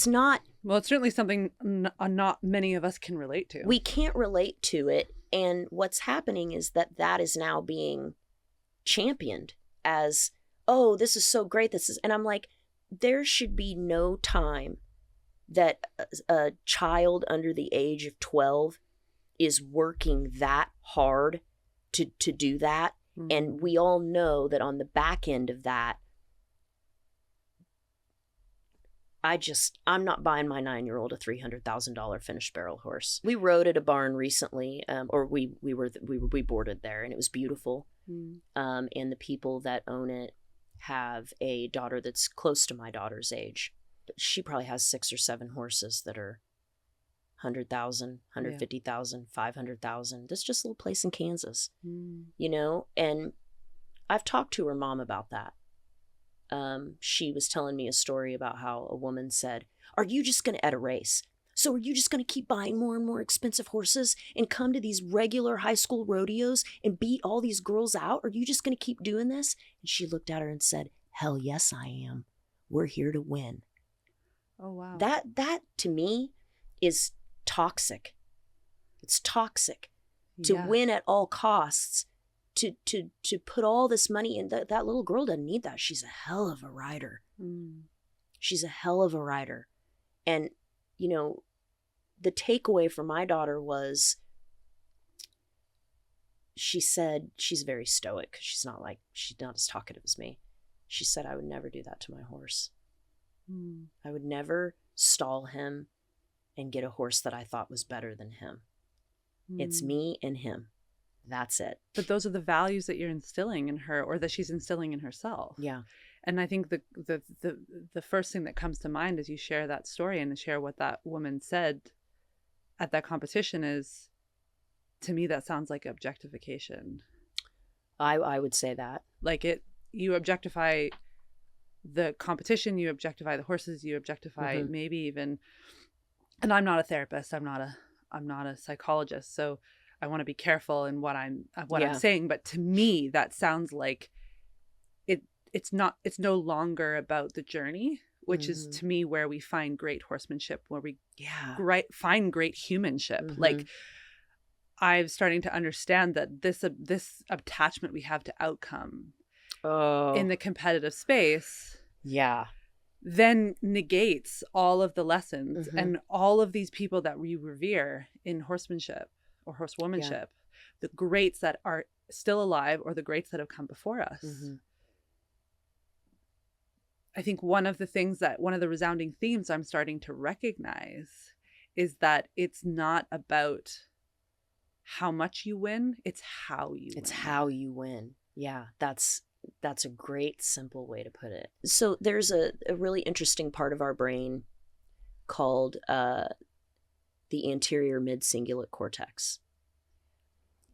not... Well, it's certainly something not many of us can relate to. We can't relate to it. And what's happening is that is now being championed as, oh, this is so great. And I'm like, there should be no time that a child under the age of 12 is working that hard to do that. And we all know that on the back end of that, I'm not buying my 9-year-old a $300,000 finished barrel horse. We rode at a barn recently, or we boarded there, and it was beautiful. And the people that own it have a daughter that's close to my daughter's age. She probably has 6 or 7 horses that are 100,000, 150,000, 500,000. This is just a little place in Kansas, you know. And I've talked to her mom about that. She was telling me a story about how a woman said, are you just going to, at a race, so are you just going to keep buying more and more expensive horses and come to these regular high school rodeos and beat all these girls out? Are you just going to keep doing this? And she looked at her and said, hell yes, I am. We're here to win. Oh, wow. That to me is toxic. It's toxic to win at all costs. To put all this money in. That little girl doesn't need that. She's a hell of a rider. She's a hell of a rider. And, you know, the takeaway for my daughter was, she said, she's very stoic. She's not as talkative as me. She said, I would never do that to my horse. I would never stall him and get a horse that I thought was better than him. It's me and him. That's it. But those are the values that you're instilling in her, or that she's instilling in herself. Yeah. And I think the first thing that comes to mind as you share that story and share what that woman said at that competition is, to me, that sounds like objectification. I would say that. Like you objectify the competition, you objectify the horses, you objectify maybe even, and I'm not a therapist, I'm not a psychologist, so I want to be careful in what I'm Yeah. saying, but to me that sounds like it's no longer about the journey, which is to me where we find great horsemanship, where we find great humanship. Like, I'm starting to understand that this attachment we have to outcome in the competitive space then negates all of the lessons and all of these people that we revere in horsemanship or horsewomanship, the greats that are still alive or the greats that have come before us. I think one of the resounding themes I'm starting to recognize is that it's not about how much you win, it's how you win. It's how you win. Yeah, that's a great simple way to put it. So there's a really interesting part of our brain called the anterior mid-cingulate cortex.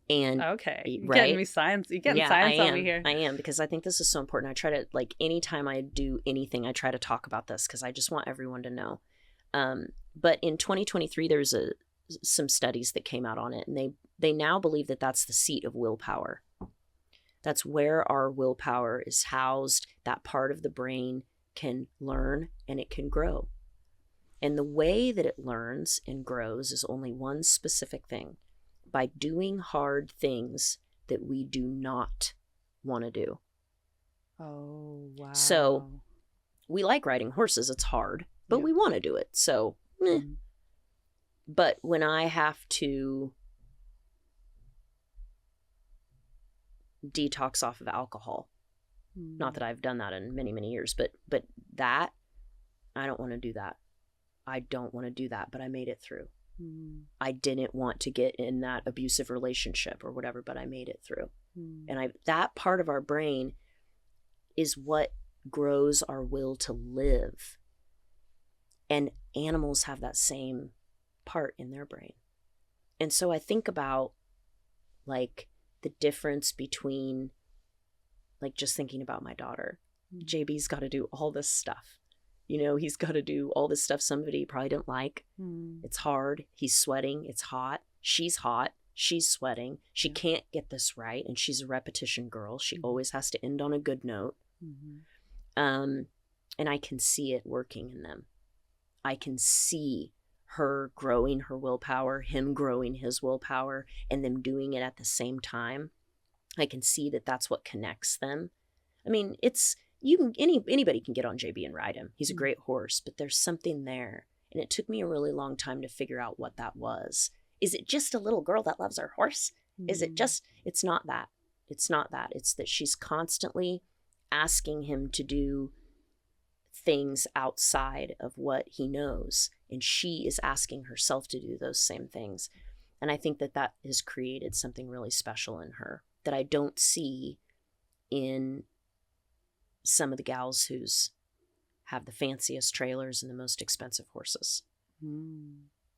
And okay, you're right? getting me science. You're getting science over here. I am, because I think this is so important. I try to, like, anytime I do anything, I try to talk about this because I just want everyone to know. But in 2023, there's some studies that came out on it, and they now believe that that's the seat of willpower. That's where our willpower is housed. That part of the brain can learn and it can grow. And the way that it learns and grows is only one specific thing: by doing hard things that we do not want to do. Oh, wow. So we like riding horses. It's hard, but we want to do it. So, But when I have to detox off of alcohol, not that I've done that in many, many years, but that, I don't want to do that. I don't want to do that, but I made it through. I didn't want to get in that abusive relationship or whatever, but I made it through. And that part of our brain is what grows our will to live. And animals have that same part in their brain. And so I think about, like, the difference between, like, just thinking about my daughter. JB's got to do all this stuff. You know, he's got to do all this stuff somebody probably didn't like. It's hard. He's sweating. It's hot. She's hot. She's sweating. She can't get this right. And she's a repetition girl. She always has to end on a good note. And I can see it working in them. I can see her growing her willpower, him growing his willpower, and them doing it at the same time. I can see that that's what connects them. I mean, anybody can get on JB and ride him. He's a great horse, but there's something there. And it took me a really long time to figure out what that was. Is it just a little girl that loves her horse? Is it just, it's not that. It's not that. It's that she's constantly asking him to do things outside of what he knows. And she is asking herself to do those same things. And I think that has created something really special in her that I don't see in some of the gals who's have the fanciest trailers and the most expensive horses.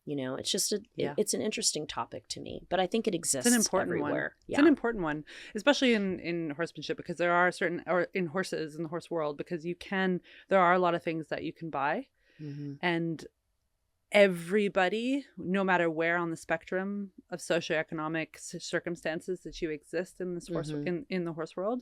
You know, it's just it's an interesting topic to me, but I think it exists everywhere. One. It's an important one, especially in horsemanship, because there are or in horses in the horse world, because there are a lot of things that you can buy, and everybody, no matter where on the spectrum of socioeconomic circumstances that you exist in this horse in the horse world,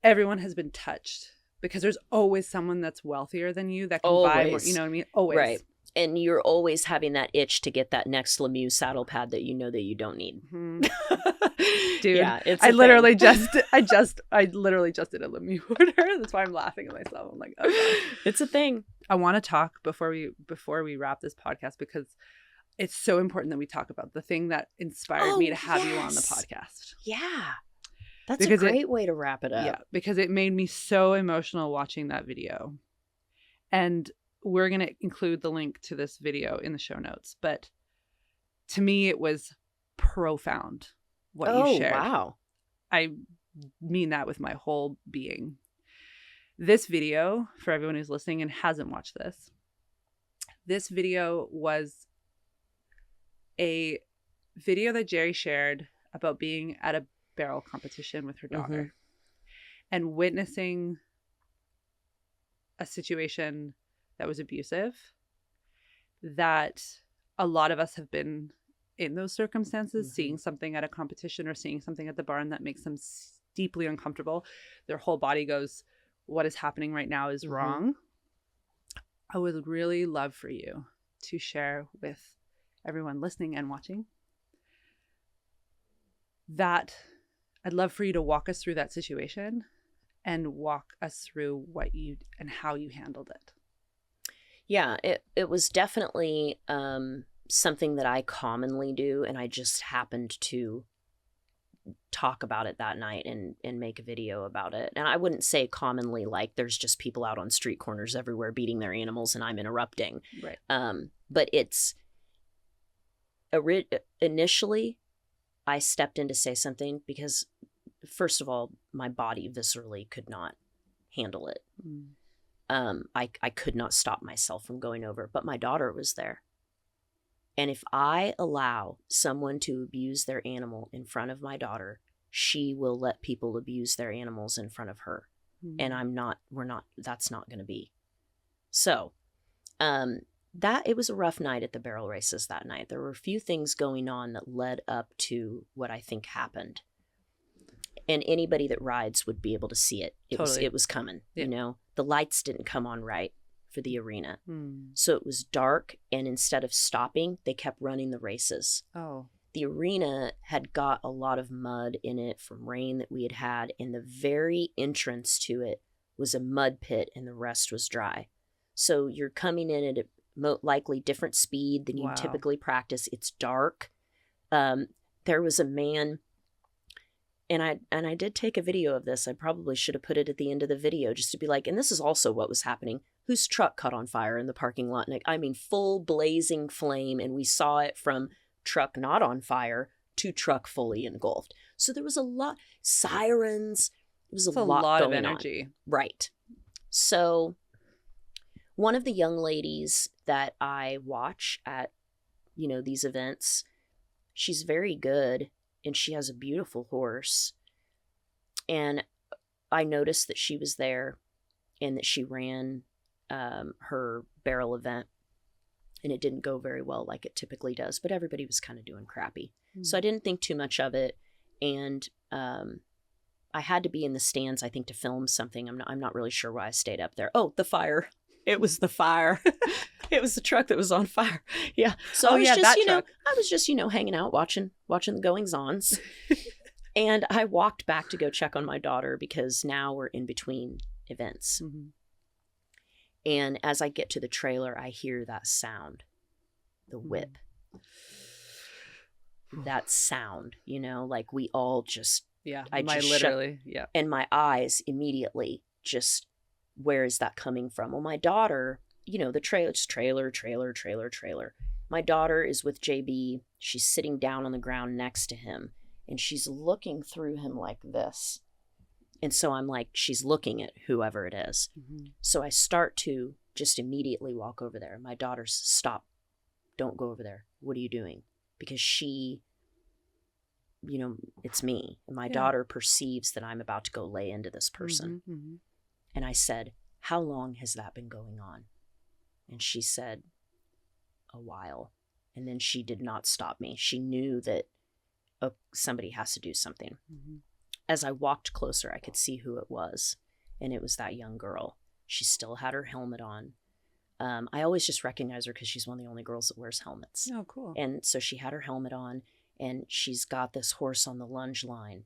everyone has been touched, because there's always someone that's wealthier than you that can buy more, you know what I mean? Always. Right. And you're always having that itch to get that next Lemieux saddle pad that you know that you don't need. Dude, yeah, I literally just did a Lemieux order. That's why I'm laughing at myself. I'm like, oh God. It's a thing. I want to talk before we wrap this podcast, because it's so important that we talk about the thing that inspired me to have you on the podcast. Yeah. That's a great way to wrap it up. Yeah, because it made me so emotional watching that video. And we're going to include the link to this video in the show notes. But to me, it was profound what you shared. Oh, wow. I mean that with my whole being. This video, for everyone who's listening and hasn't watched this video was a video that Jerri shared about being at a barrel competition with her daughter and witnessing a situation that was abusive, that a lot of us have been in those circumstances, seeing something at a competition or seeing something at the barn that makes them deeply uncomfortable, their whole body goes, what is happening right now is wrong. I would really love for you to share with everyone listening and watching that. I'd love for you to walk us through that situation and walk us through what you and how you handled it. Yeah, it was definitely something that I commonly do, and I just happened to talk about it that night and make a video about it. And I wouldn't say commonly like there's just people out on street corners everywhere beating their animals and I'm interrupting. Right. But it's initially I stepped in to say something because, first of all, my body viscerally could not handle it. I could not stop myself from going over, but my daughter was there. And if I allow someone to abuse their animal in front of my daughter, she will let people abuse their animals in front of her. And that's not going to be. So, it was a rough night at the barrel races that night. There were a few things going on that led up to what I think happened. And anybody that rides would be able to see it. It was coming, you know. The lights didn't come on right for the arena. So it was dark, and instead of stopping, they kept running the races. The arena had got a lot of mud in it from rain that we had had, and the very entrance to it was a mud pit, and the rest was dry. So you're coming in at a likely different speed than you typically practice. It's dark. There was a man, and I did take a video of this. I probably should have put it at the end of the video just to be like, and this is also what was happening. Whose truck caught on fire in the parking lot? And I mean, full blazing flame. And we saw it from truck not on fire to truck fully engulfed. So there was a lot, sirens. It was a lot of going energy. on. Right. So one of the young ladies that I watch at, these events, she's very good and she has a beautiful horse. And I noticed that she was there and that she ran her barrel event, and it didn't go very well like it typically does, but everybody was kind of doing crappy. So I didn't think too much of it. And I had to be in the stands, I think, to film something. I'm not really sure why I stayed up there. Oh, the fire. It was the fire. It was the truck that was on fire. Yeah. So I was just, hanging out, watching the goings-ons. And I walked back to go check on my daughter because now we're in between events. And as I get to the trailer, I hear that sound, the whip. That sound, like we all just, and my eyes immediately just, where is that coming from? Well, my daughter, the trailer. My daughter is with JB. She's sitting down on the ground next to him, and she's looking through him like this. And so I'm like, she's looking at whoever it is. So I start to just immediately walk over there. My daughter's, stop. Don't go over there. What are you doing? Because she, it's me. And my daughter perceives that I'm about to go lay into this person. And I said, how long has that been going on? And she said, a while. And then she did not stop me. She knew that somebody has to do something. As I walked closer, I could see who it was. And it was that young girl. She still had her helmet on. I always just recognize her because she's one of the only girls that wears helmets. Oh, cool. And so she had her helmet on, and she's got this horse on the lunge line.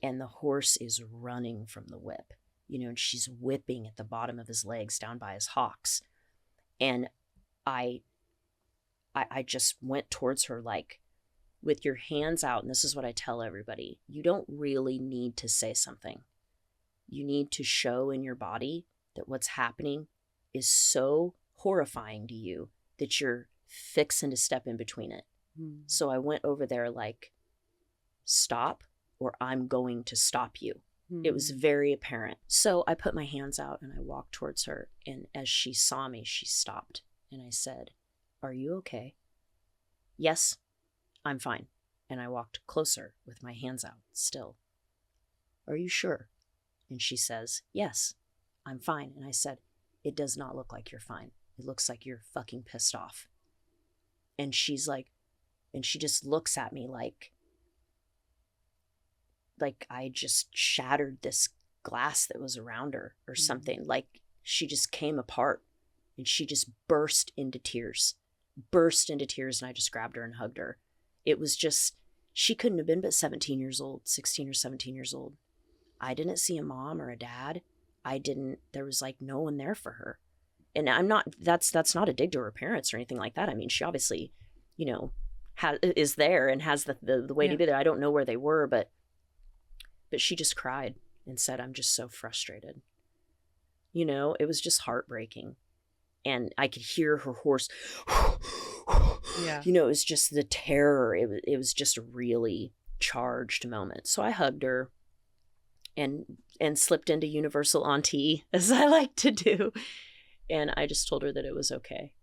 And the horse is running from the whip. And she's whipping at the bottom of his legs down by his hocks. And I just went towards her like, with your hands out, and this is what I tell everybody, you don't really need to say something. You need to show in your body that what's happening is so horrifying to you that you're fixing to step in between it. So I went over there like, stop, or I'm going to stop you. It was very apparent. So I put my hands out and I walked towards her. And as she saw me, she stopped. And I said, are you okay? Yes, I'm fine. And I walked closer with my hands out still. Are you sure? And she says, yes, I'm fine. And I said, it does not look like you're fine. It looks like you're fucking pissed off. And she's like, And she just looks at me like I just shattered this glass that was around her or something. Like she just came apart, and she just burst into tears. And I just grabbed her and hugged her. It was just, she couldn't have been but 16 or 17 years old. I didn't see a mom or a dad. There was like no one there for her. And I'm not, that's not a dig to her parents or anything like that. I mean, she obviously, you know, is there and has the way to be there. I don't know where they were, but she just cried and said, I'm just so frustrated. You know, it was just heartbreaking. And I could hear her horse, you know, it was just the terror. It was just a really charged moment. So I hugged her and slipped into universal auntie, as I like to do. And I just told her that it was okay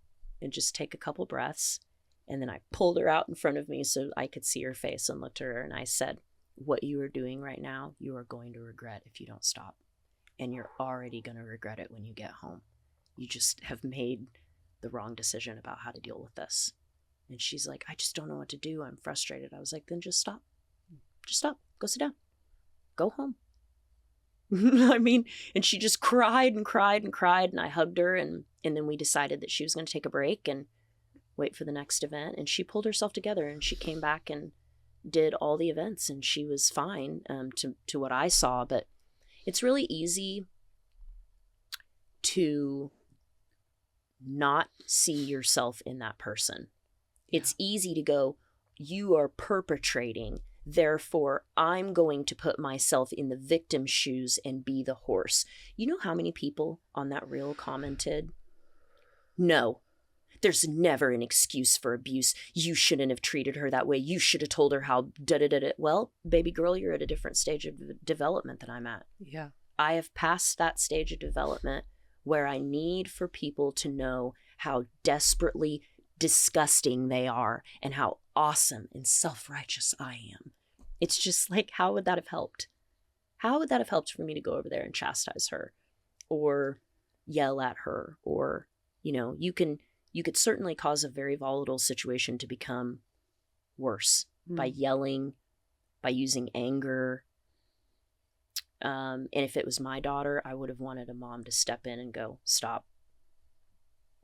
and just take a couple breaths. And then I pulled her out in front of me so I could see her face and looked at her. And I said, what you are doing right now, you are going to regret if you don't stop. And you're already going to regret it when you get home. You just have made the wrong decision about how to deal with this. And she's like, I just don't know what to do. I'm frustrated. I was like, then just stop. Just stop. Go sit down. Go home. I mean, and she just cried and cried and cried. And I hugged her. And then we decided that she was going to take a break and wait for the next event. And she pulled herself together and she came back and did all the events. And she was fine to what I saw. But it's really easy to not see yourself in that person. It's easy to go, you are perpetrating, therefore I'm going to put myself in the victim's shoes and be the horse. You know how many people on that reel commented, no, there's never an excuse for abuse. You shouldn't have treated her that way. You should have told her how da-da-da-da. Well, baby girl, you're at a different stage of development than I'm at. Yeah. I have passed that stage of development where I need for people to know how desperately disgusting they are and how awesome and self-righteous I am. It's just like, how would that have helped? How would that have helped for me to go over there and chastise her or yell at her? Or, you know, you could certainly cause a very volatile situation to become worse by yelling, by using anger. And if it was my daughter, I would have wanted a mom to step in and go, stop.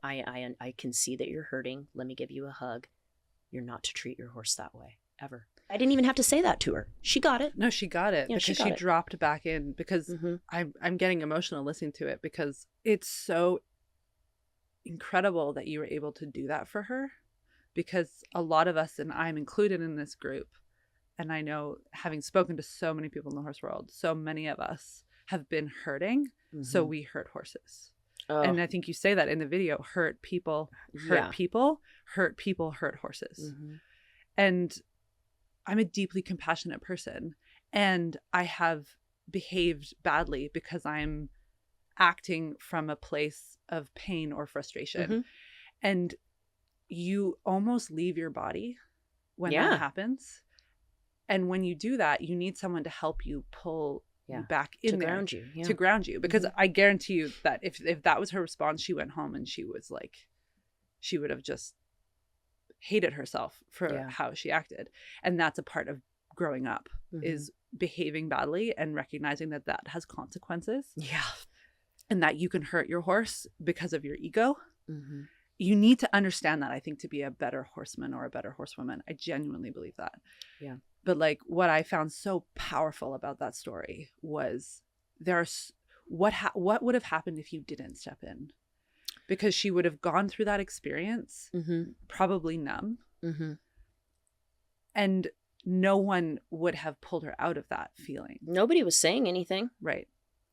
I can see that you're hurting. Let me give you a hug. You're not to treat your horse that way, ever. I didn't even have to say that to her. She got it. No, she got it, Yeah, because she got it. dropped back in, because I'm getting emotional listening to it, because it's so incredible that you were able to do that for her, because a lot of us, and I'm included in this group, and I know, having spoken to so many people in the horse world, so many of us have been hurting, so we hurt horses. Oh. And I think you say that in the video, hurt people, hurt horses. And I'm a deeply compassionate person, and I have behaved badly because I'm acting from a place of pain or frustration. And you almost leave your body when that happens. And when you do that, you need someone to help you pull you back in there to ground you. Because I guarantee you that if that was her response, she went home and she was like, she would have just hated herself for how she acted. And that's a part of growing up, is behaving badly and recognizing that that has consequences. Yeah. And that you can hurt your horse because of your ego. You need to understand that, I think, to be a better horseman or a better horsewoman. I genuinely believe that. Yeah. But like, what I found so powerful about that story was what would have happened if you didn't step in? Because she would have gone through that experience, probably numb. And no one would have pulled her out of that feeling. Nobody was saying anything. Right.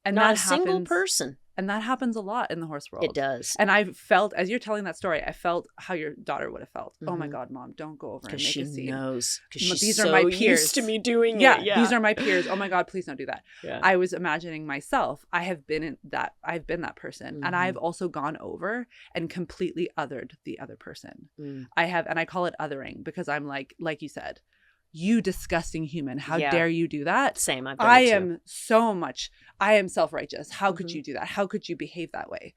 And not a single person. And that happens a lot in the horse world. It does. And I felt, as you're telling that story, I felt how your daughter would have felt. Oh my God, Mom, don't go over and make a scene. Because she knows. Because these are my peers. Used to me doing it. Yeah, these are my peers. Oh my God, please don't do that. I was imagining myself. I've been that person. And I've also gone over and completely othered the other person. I have, and I call it othering, because I'm like you said, you disgusting human. How dare you do that? Same. I am self-righteous. How could you do that? How could you behave that way?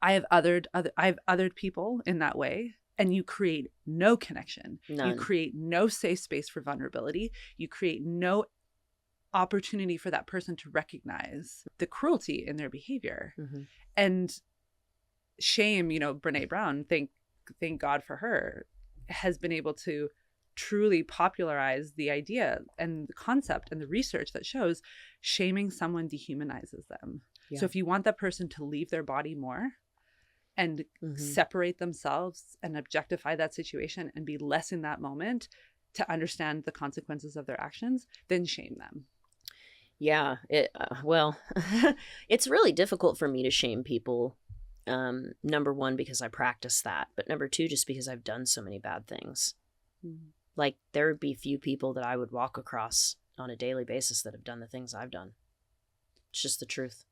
I've othered people in that way. and you create no connection. None. You create no safe space for vulnerability. You create no opportunity for that person to recognize the cruelty in their behavior. Mm-hmm. And shame, Brene Brown, thank God for her, has been able to truly popularize the idea and the concept and the research that shows shaming someone dehumanizes them. Yeah. So if you want that person to leave their body more and separate themselves and objectify that situation and be less in that moment to understand the consequences of their actions, then shame them. Yeah. Well, it's really difficult for me to shame people. Number one, because I practice that. But number two, just because I've done so many bad things. Mm. Like, there would be few people that I would walk across on a daily basis that have done the things I've done. It's just the truth.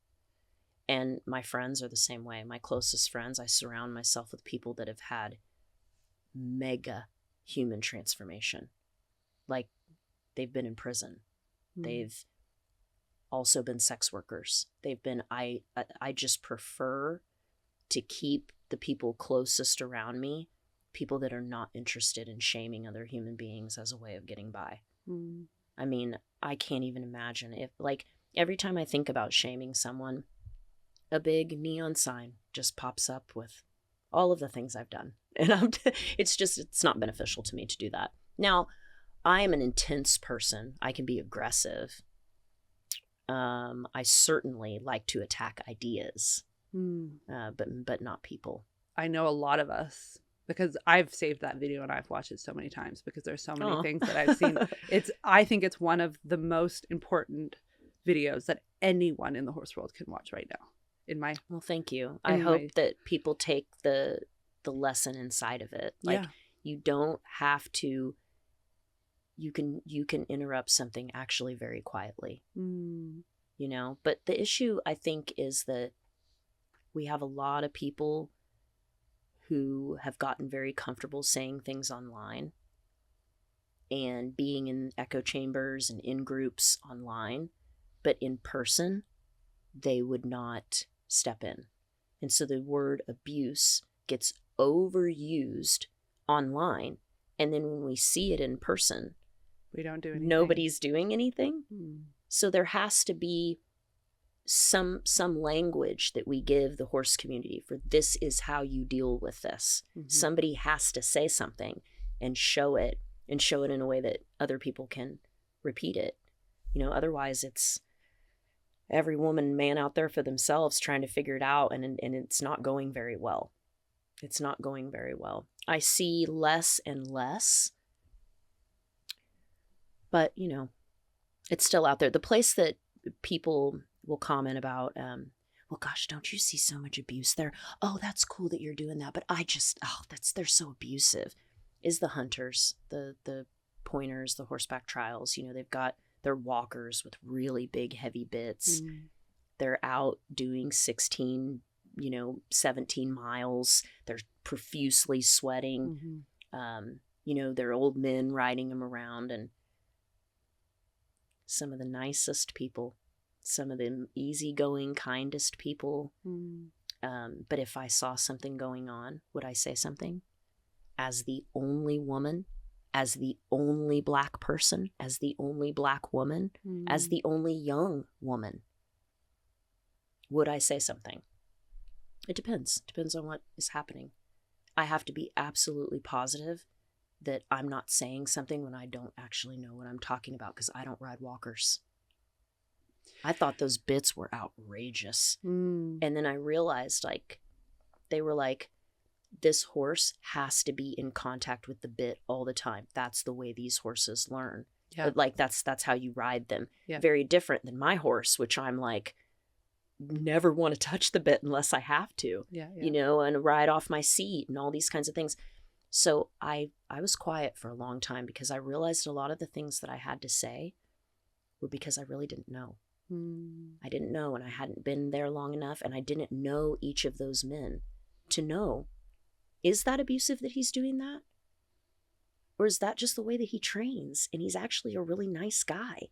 And my friends are the same way. My closest friends, I surround myself with people that have had mega human transformation. Like, they've been in prison. Mm. They've also been sex workers. They've been, I just prefer to keep the people closest around me, people that are not interested in shaming other human beings as a way of getting by. Mm. I mean, I can't even imagine if, like, every time I think about shaming someone, a big neon sign just pops up with all of the things I've done. And it's not beneficial to me to do that. Now, I am an intense person. I can be aggressive. I certainly like to attack ideas, but not people. I know a lot of us, because I've saved that video and I've watched it so many times because there's so many things that I've seen. I think it's one of the most important videos that anyone in the horse world can watch right now. Well, thank you. I hope that people take the lesson inside of it. Like, you don't have to. You can interrupt something actually very quietly. But the issue, I think, is that we have a lot of people who have gotten very comfortable saying things online and being in echo chambers and in groups online, but in person, they would not step in. And so the word abuse gets overused online. And then when we see it in person, we don't do anything. Nobody's doing anything. So there has to be some language that we give the horse community for this is how you deal with this. Somebody has to say something and show it in a way that other people can repeat it. Otherwise it's every woman, man out there for themselves trying to figure it out, and it's not going very well. It's not going very well. I see less and less, but it's still out there. The place that people will comment about, well, gosh, don't you see so much abuse there? Oh, that's cool that you're doing that, but they're so abusive, is the hunters, the pointers, the horseback trials. They've got their walkers with really big, heavy bits. They're out doing 16, 17 miles. They're profusely sweating. They're old men riding them around, and some of the nicest people, some of the easygoing, kindest people. But if I saw something going on, would I say something? As the only woman, as the only Black person, as the only Black woman, as the only young woman, would I say something? It depends. Depends on what is happening. I have to be absolutely positive that I'm not saying something when I don't actually know what I'm talking about, because I don't ride walkers. I thought those bits were outrageous. And then I realized, they were like, this horse has to be in contact with the bit all the time. That's the way these horses learn. Yeah. That's how you ride them. Yeah. Very different than my horse, which I'm like, never want to touch the bit unless I have to. And ride off my seat and all these kinds of things. So I was quiet for a long time because I realized a lot of the things that I had to say were because I really didn't know. I didn't know, and I hadn't been there long enough, and I didn't know each of those men to know, is that abusive that he's doing that? Or is that just the way that he trains and he's actually a really nice guy?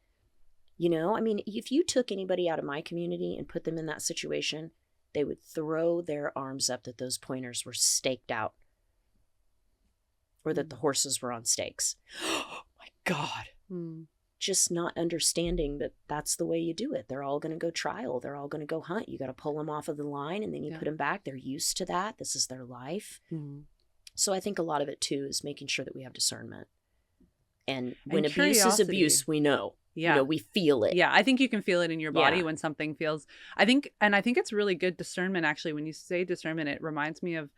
If you took anybody out of my community and put them in that situation, they would throw their arms up that those pointers were staked out. or that the horses were on stakes. Oh my God. Just not understanding that that's the way you do it. They're all going to go trial. They're all going to go hunt. You got to pull them off of the line and then you put them back. They're used to that. This is their life. So I think a lot of it too is making sure that we have discernment. And when abuse is abuse, we know. Yeah. You know, we feel it. Yeah, I think you can feel it in your body when something feels. I think it's really good discernment, actually. When you say discernment, it reminds me of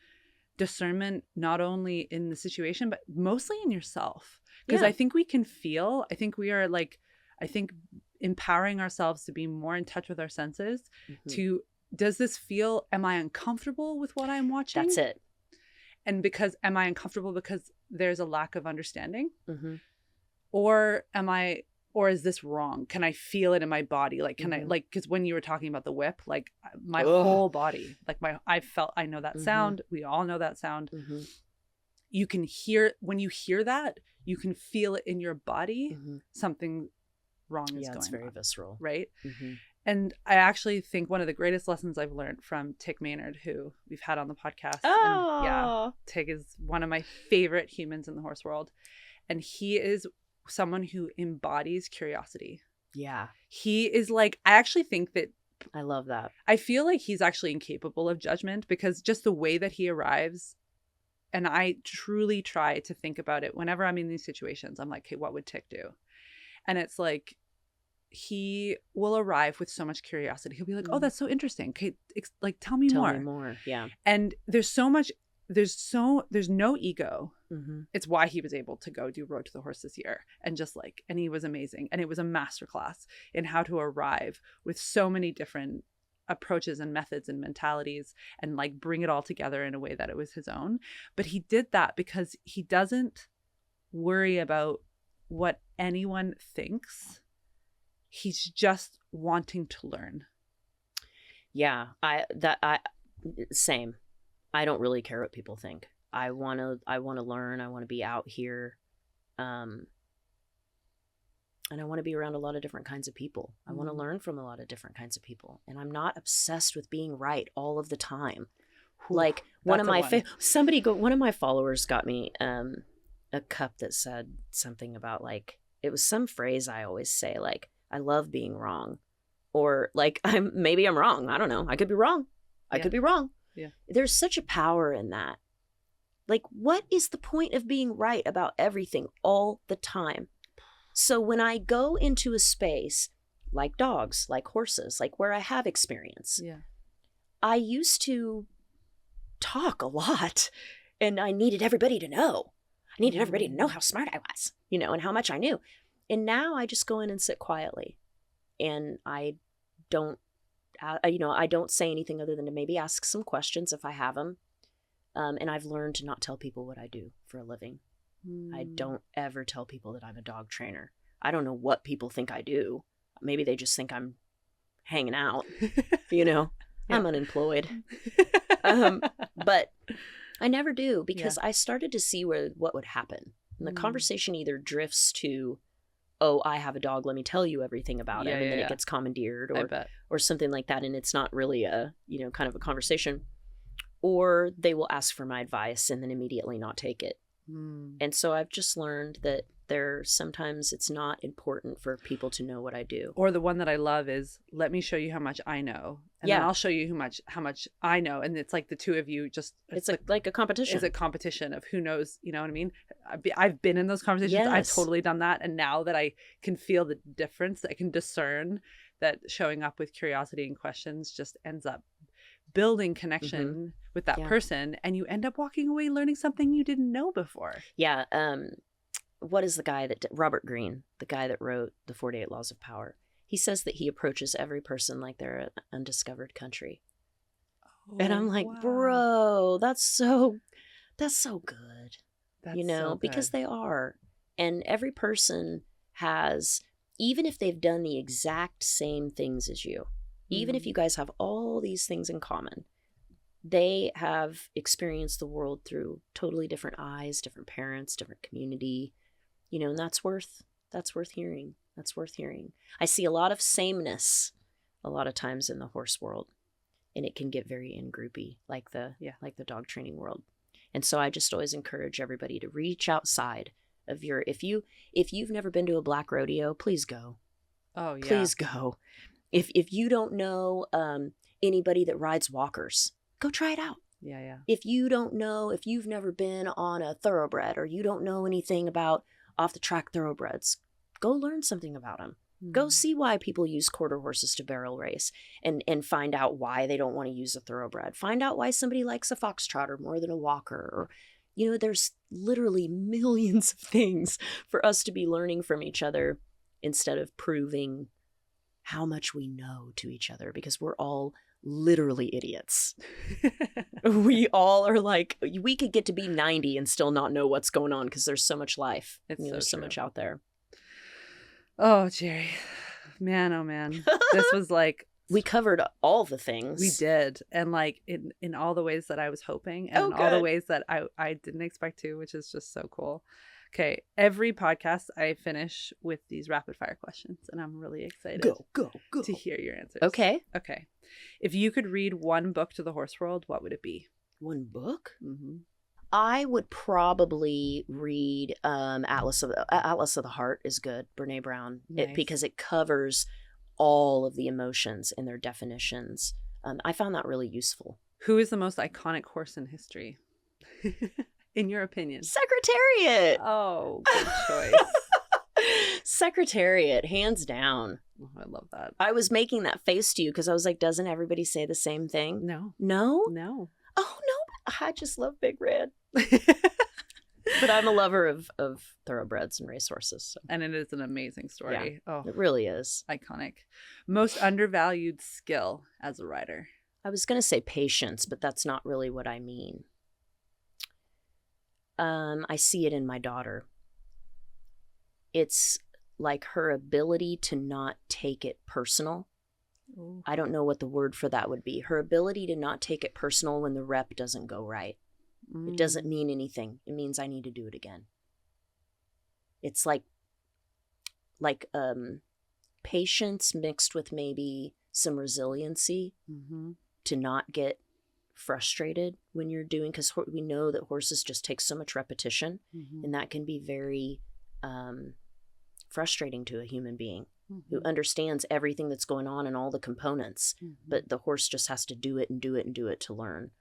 discernment not only in the situation, but mostly in yourself. Because I think we can feel, I think we are empowering ourselves to be more in touch with our senses to, does this feel, am I uncomfortable with what I'm watching? That's it. And am I uncomfortable because there's a lack of understanding? Or is this wrong? Can I feel it in my body? Like, can I, like, because when you were talking about the whip, like my whole body, like I know that sound. We all know that sound. You can hear, when you hear that, you can feel it in your body. Something wrong is going on. Yeah, it's very visceral. Right? And I actually think one of the greatest lessons I've learned from Tig Maynard, who we've had on the podcast. Oh. And Tig is one of my favorite humans in the horse world. And he is someone who embodies curiosity. Yeah. He is like, I actually think that. I love that. I feel like he's actually incapable of judgment, because just the way that he arrives, and I truly try to think about it whenever I'm in these situations. I'm like, okay, what would Tig do? And it's like, he will arrive with so much curiosity. He'll be like, oh, that's so interesting. Okay, like, tell me more. Yeah. And there's so much, there's no ego. It's why he was able to go do Road to the Horse this year. And he was amazing. And it was a masterclass in how to arrive with so many different approaches and methods and mentalities and like bring it all together in a way that it was his own. But he did that because he doesn't worry about what anyone thinks. He's just wanting to learn. Yeah, same. I don't really care what people think. I want to learn. I want to be out here. And I want to be around a lot of different kinds of people. I want to learn from a lot of different kinds of people. And I'm not obsessed with being right all of the time. Like one of my followers got me a cup that said something about, like, it was some phrase I always say, like, I love being wrong, or like, maybe I'm wrong. I don't know. I could be wrong. I could be wrong. Yeah. There's such a power in that. Like, what is the point of being right about everything all the time? So when I go into a space like dogs, like horses, like where I have experience, I used to talk a lot, and I needed everybody to know. I needed everybody to know how smart I was, and how much I knew. And now I just go in and sit quietly, and I don't say anything other than to maybe ask some questions if I have them. And I've learned to not tell people what I do for a living. I don't ever tell people that I'm a dog trainer. I don't know what people think I do. Maybe they just think I'm hanging out, I'm unemployed. But I never do, because I started to see what would happen. And the conversation either drifts to, oh, I have a dog, let me tell you everything about him. And then it gets commandeered or something like that. And it's not really a, kind of a conversation. Or they will ask for my advice and then immediately not take it. And so I've just learned that sometimes it's not important for people to know what I do. Or the one that I love is, let me show you how much I know. And then I'll show you how much I know. And it's like the two of you just... It's like a competition. It's a competition of who knows, you know what I mean? I've been in those conversations. Yes. I've totally done that. And now that I can feel the difference, I can discern that showing up with curiosity and questions just ends up building connection with that person, and you end up walking away learning something you didn't know before. Yeah. What is the guy Robert Greene, the guy that wrote the 48 Laws of Power? He says that he approaches every person like they're an undiscovered country. Oh, and I'm like, wow. Bro, that's so good. That's so good. Because they are. And every person has, even if they've done the exact same things as you, even if you guys have all these things in common, they have experienced the world through totally different eyes, different parents, different community, and that's worth hearing. That's worth hearing. I see a lot of sameness a lot of times in the horse world, and it can get very in-groupy, like the dog training world. And so I just always encourage everybody to reach outside of your, if you've never been to a black rodeo, please go. Oh, yeah. Please go. If you don't know anybody that rides walkers, go try it out. Yeah, yeah. If you've never been on a thoroughbred, or you don't know anything about off the track thoroughbreds, go learn something about them. Go see why people use quarter horses to barrel race, and find out why they don't want to use a thoroughbred. Find out why somebody likes a foxtrotter more than a walker. Or, there's literally millions of things for us to be learning from each other, instead of proving how much we know to each other, because we're all literally idiots. We all are like, we could get to be 90 and still not know what's going on, because there's so much life. There's so much out there. Oh, Jerri. Man, oh man. This was like... We covered all the things. We did. And like in all the ways that I was hoping, and in all the ways that I didn't expect to, which is just so cool. Okay. Every podcast I finish with these rapid fire questions, and I'm really excited go to hear your answers. Okay. If you could read one book to the horse world, what would it be? One book? Mm-hmm. I would probably read Atlas of the Heart is good, Brene Brown, Nice. because it covers all of the emotions and their definitions. I found that really useful. Who is the most iconic horse in history? In your opinion? Secretariat. Oh, good choice. Secretariat, hands down. Oh, I love that. I was making that face to you because I was like, doesn't everybody say the same thing? No. No? No. Oh, no. I just love Big Red. But I'm a lover of thoroughbreds and racehorses. So. And it is an amazing story. Yeah, oh, it really is. Iconic. Most undervalued skill as a rider? I was going to say patience, but that's not really what I mean. I see it in my daughter. It's like her ability to not take it personal. Ooh. I don't know what the word for that would be. Her ability to not take it personal when the rep doesn't go right. It doesn't mean anything. It means I need to do it again. It's like patience mixed with maybe some resiliency to not get frustrated when you're doing, because we know that horses just take so much repetition, and that can be very frustrating to a human being who understands everything that's going on and all the components, but the horse just has to do it and do it and do it to learn.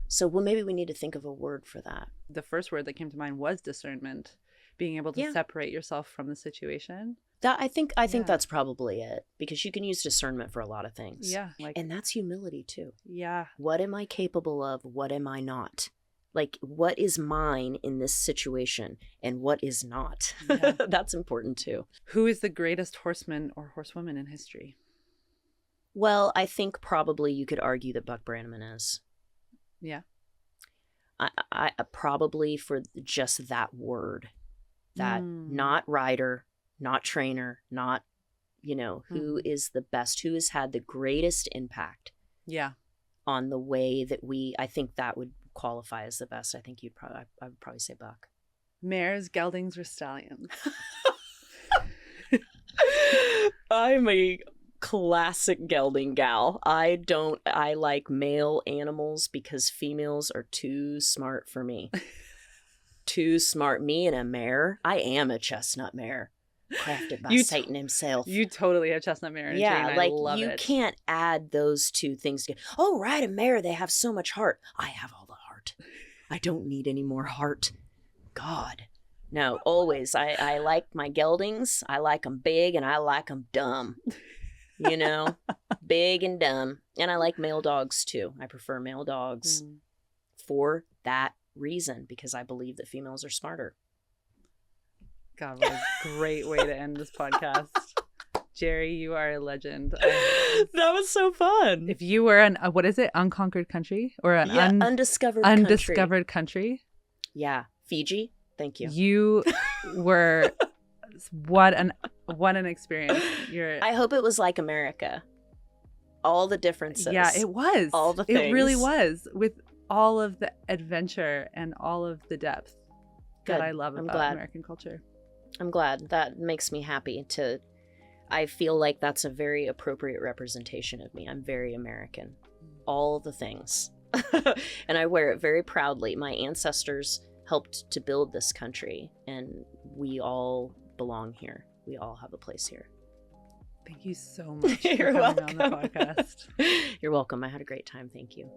So maybe we need to think of a word for that. The first word that came to mind was discernment, being able to separate yourself from the situation. That I think that's probably it, because you can use discernment for a lot of things. Yeah. And that's humility too. Yeah. What am I capable of? What am I not? Like, what is mine in this situation and what is not? Yeah. That's important too. Who is the greatest horseman or horsewoman in history? Well, I think probably you could argue that Buck Brannaman is. Yeah. I probably for just that word, that not rider, not trainer, not, who is the best, who has had the greatest impact. Yeah. On the way that I think that would qualify as the best. I think I would probably say Buck. Mares, geldings, or stallions? I'm a classic gelding gal. I like male animals because females are too smart for me. Too smart. Me and a mare. I am a chestnut mare. Crafted by Satan himself. You totally have chestnut mare energy, and I love it. You can't add those two things together. Oh, right, a mare, they have so much heart. I have all the heart. I don't need any more heart. God. No, always. I like my geldings. I like them big, and I like them dumb. Big and dumb. And I like male dogs, too. I prefer male dogs for that reason, because I believe that females are smarter. God, what a great way to end this podcast. Jerri, you are a legend. That was so fun. If you were what is it? Unconquered country? Or an undiscovered country? Yeah. Fiji. Thank you. You were what an experience. I hope it was like America. All the differences. Yeah, it was. All the things. It really was, with all of the adventure and all of the depth that I love about American culture. I'm glad. That makes me happy I feel like that's a very appropriate representation of me. I'm very American. All the things. And I wear it very proudly. My ancestors helped to build this country, and we all belong here. We all have a place here. Thank you so much for You're coming welcome. on the podcast. You're welcome. I had a great time. Thank you.